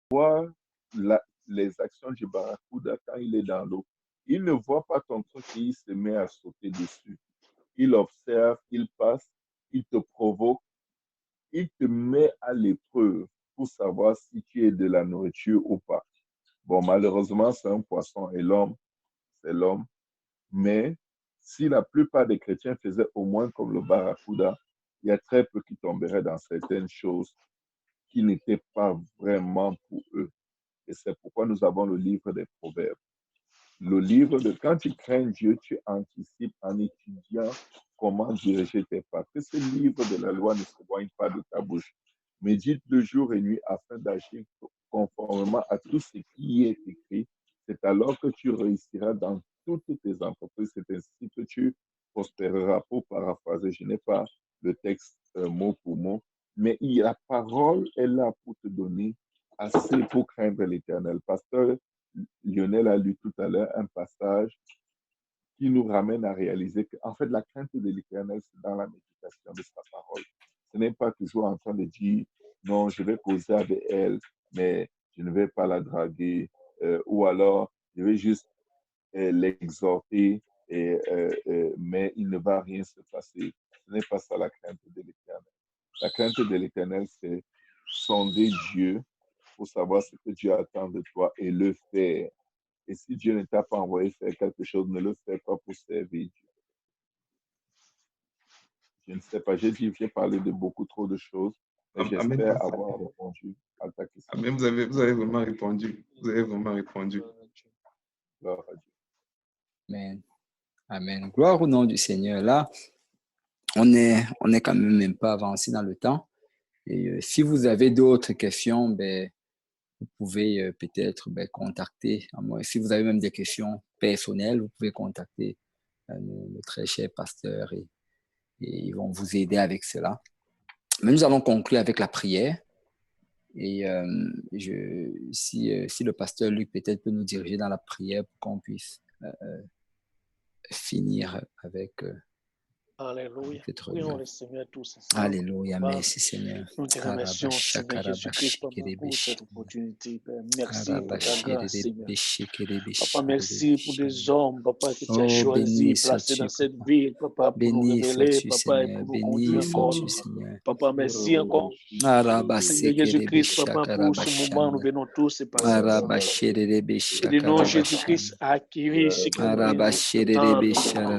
voit les actions du barracuda quand il est dans l'eau, il ne voit pas ton truc et il se met à sauter dessus. Il observe, il passe, il te provoque, il te met à l'épreuve pour savoir si tu es de la nourriture ou pas. Bon, malheureusement, c'est un poisson et l'homme, c'est l'homme. Mais si la plupart des chrétiens faisaient au moins comme le barracuda, il y a très peu qui tomberaient dans certaines choses qui n'étaient pas vraiment pour eux. Et c'est pourquoi nous avons le livre des Proverbes. Le livre de quand tu crains Dieu, tu anticipes en étudiant comment diriger tes pas. Que ce livre de la loi ne s'éloigne pas de ta bouche. Médite de jour et nuit afin d'agir conformément à tout ce qui est écrit. C'est alors que tu réussiras dans toutes tes entreprises. C'est ainsi que tu prospéreras. Pour paraphraser, je n'ai pas le texte mot pour mot, mais la parole est là pour te donner assez pour craindre l'Éternel. Pasteur Lionel a lu tout à l'heure un passage qui nous ramène à réaliser qu'en fait, la crainte de l'Éternel, c'est dans la méditation de sa parole. Ce n'est pas toujours en train de dire, non, je vais causer avec elle, mais je ne vais pas la draguer, ou alors je vais juste l'exhorter, mais il ne va rien se passer. Ce n'est pas ça la crainte de l'Éternel. La crainte de l'Éternel, c'est sonder Dieu pour savoir ce que Dieu attend de toi et le faire. Et si Dieu ne t'a pas envoyé faire quelque chose, ne le fais pas pour servir Dieu. Je ne sais pas, j'ai parlé de beaucoup trop de choses, mais j'espère avoir répondu à ta question. Amen, vous avez vraiment répondu. Vous avez vraiment répondu. Gloire à Dieu. Amen. Amen. Gloire au nom du Seigneur. Là, on est quand même pas avancé dans le temps. Et si vous avez d'autres questions, vous pouvez peut-être contacter. Si vous avez même des questions personnelles, vous pouvez contacter nos très chers pasteurs et ils vont vous aider avec cela. Mais nous allons conclure avec la prière. Et si le pasteur Luc peut-être peut nous diriger dans la prière pour qu'on puisse finir avec... Alléluia. Prions le Seigneur tous ensemble. Alléluia. Merci Seigneur. Nous te remercions, Seigneur Jésus-Christ, pour cette opportunité. Père. Merci pour ta grâce, Seigneur. Papa, merci pour des hommes, Papa, que tu as choisi, placés dans cette ville, Papa, pour nous révéler, Papa, et pour nous conduire encore. Papa, merci encore. Seigneur Jésus-Christ, Papa, pour ce moment, nous venons tous et passer. Et le nom Jésus-Christ a acquis ce que nous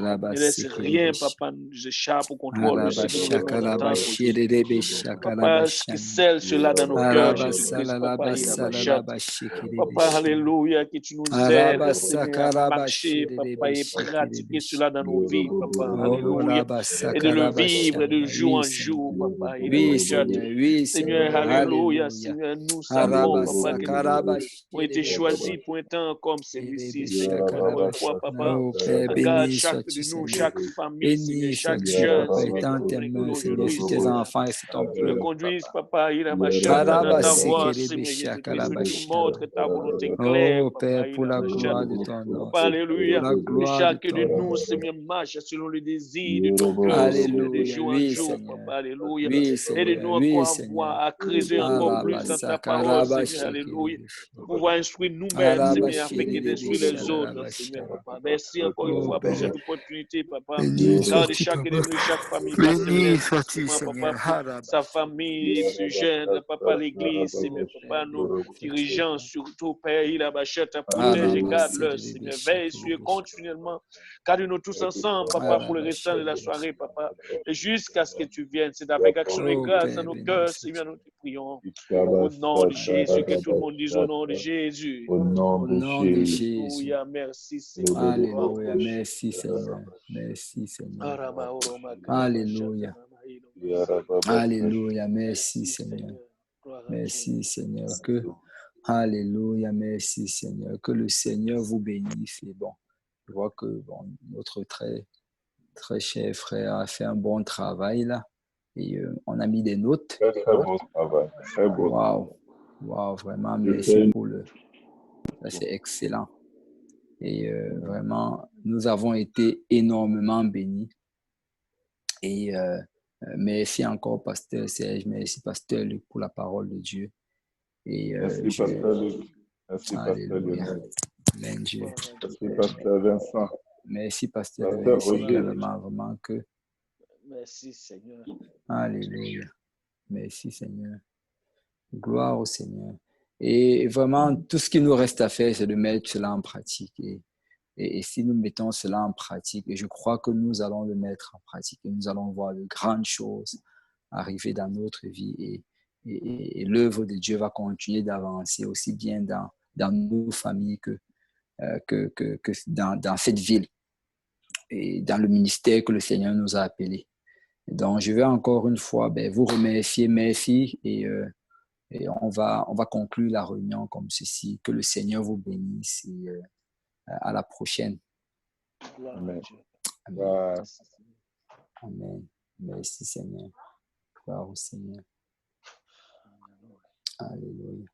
ne laisse rien, Papa, nous échappe au contrôle, ce que nous remettons dans ta position. Papa, Papa, ce qui scelle cela dans nos cœurs, Jésus-Christ, Papa, Papa, alléluia, que tu nous aides, Seigneur, à marcher, Papa, et pratiquer cela dans nos vies, Papa, alléluia, et de le vivre de jour en jour, Papa, et de Oui, regarder. Seigneur, oui, Seigneur, alléluia, Seigneur, nous savons, Papa, que nous avons été choisis pour un temps comme celui-ci, Seigneur. Encore une fois, Papa, Oh Père, regarde béni chaque sois-tu, de nous, Seigneur. chaque famille, Seigneur, Béni chaque sois-tu, jeune, Papa, Seigneur, étends qui tes nous écoute mains, Seigneur, aujourd'hui, sur tes Seigneur. enfants et sur ton Tu le peuple. conduises, Papa, il a ma chatte dans ta voix, Seigneur Jésus-Christ, que tu montres ta volonté claire, Oh Papa, Père, il pour a la ma chatte. gloire de ton nom, Papa, Seigneur. Pour alléluia, la que gloire de chaque de ton nom. nous, Seigneur, marche selon le désir de ton cœur, Seigneur, de Alléluia, jour en oui, jour, Seigneur. Papa, alléluia. Oui, Seigneur, Aide-nous oui, encore à Seigneur. voir, à creuser encore plus dans ta parole, Seigneur, alléluia. Pour pouvoir instruire nous-mêmes, Seigneur, afin que d'instruire les autres, Seigneur, Papa. Merci encore une fois pour cette opportunité, Papa. Garde chaque ennemi, chaque famille, Béni pasteur, sois-tu, Papa, Seigneur. pour sa famille, ce jeune, Papa, l'église, Seigneur, Papa, nos dirigeants, surtout, Père, il a bâchette, protège et garde-le, Seigneur. Veille sur eux continuellement. Garde-nous tous ensemble, Papa, pour le restant de la soirée, Papa. Et jusqu'à ce que tu viennes, c'est avec action et grâce dans nos cœurs, Seigneur, nous te prions. Au nom de Jésus, que tout le monde dise au nom de Jésus. Au nom de Jésus. Alléluia, merci, Seigneur. Alléluia, merci, Seigneur. Merci, Seigneur. Alléluia. Alléluia, merci, Seigneur. Merci, Seigneur. Alléluia, merci, Seigneur. Que le Seigneur vous bénisse. Et bon, je vois que notre très, très cher frère a fait un bon travail là. Et on a mis des notes. Très, très bon travail. Très beau. Waouh, vraiment, merci pour ça, c'est excellent. Et vraiment, nous avons été énormément bénis. Et merci encore, Pasteur Serge, merci, Pasteur Luc, pour la parole de Dieu. Et, merci, Pasteur Luc. Merci, Pasteur Lionel. Amen, Dieu. Merci, Pasteur Vincent. Merci, Pasteur Vincent, vraiment que... Merci, Seigneur. Alléluia. Merci, Seigneur. Gloire au Seigneur. Et vraiment, tout ce qu'il nous reste à faire, c'est de mettre cela en pratique. Et si nous mettons cela en pratique, et je crois que nous allons le mettre en pratique, et nous allons voir de grandes choses arriver dans notre vie, et l'œuvre de Dieu va continuer d'avancer aussi bien dans nos familles que dans cette ville, et dans le ministère que le Seigneur nous a appelés. Donc, je vais encore une fois vous remercier, merci, et on va conclure la réunion comme ceci. Que le Seigneur vous bénisse et à la prochaine. Amen. Amen. Amen. Merci, Seigneur. Gloire au Seigneur. Alléluia.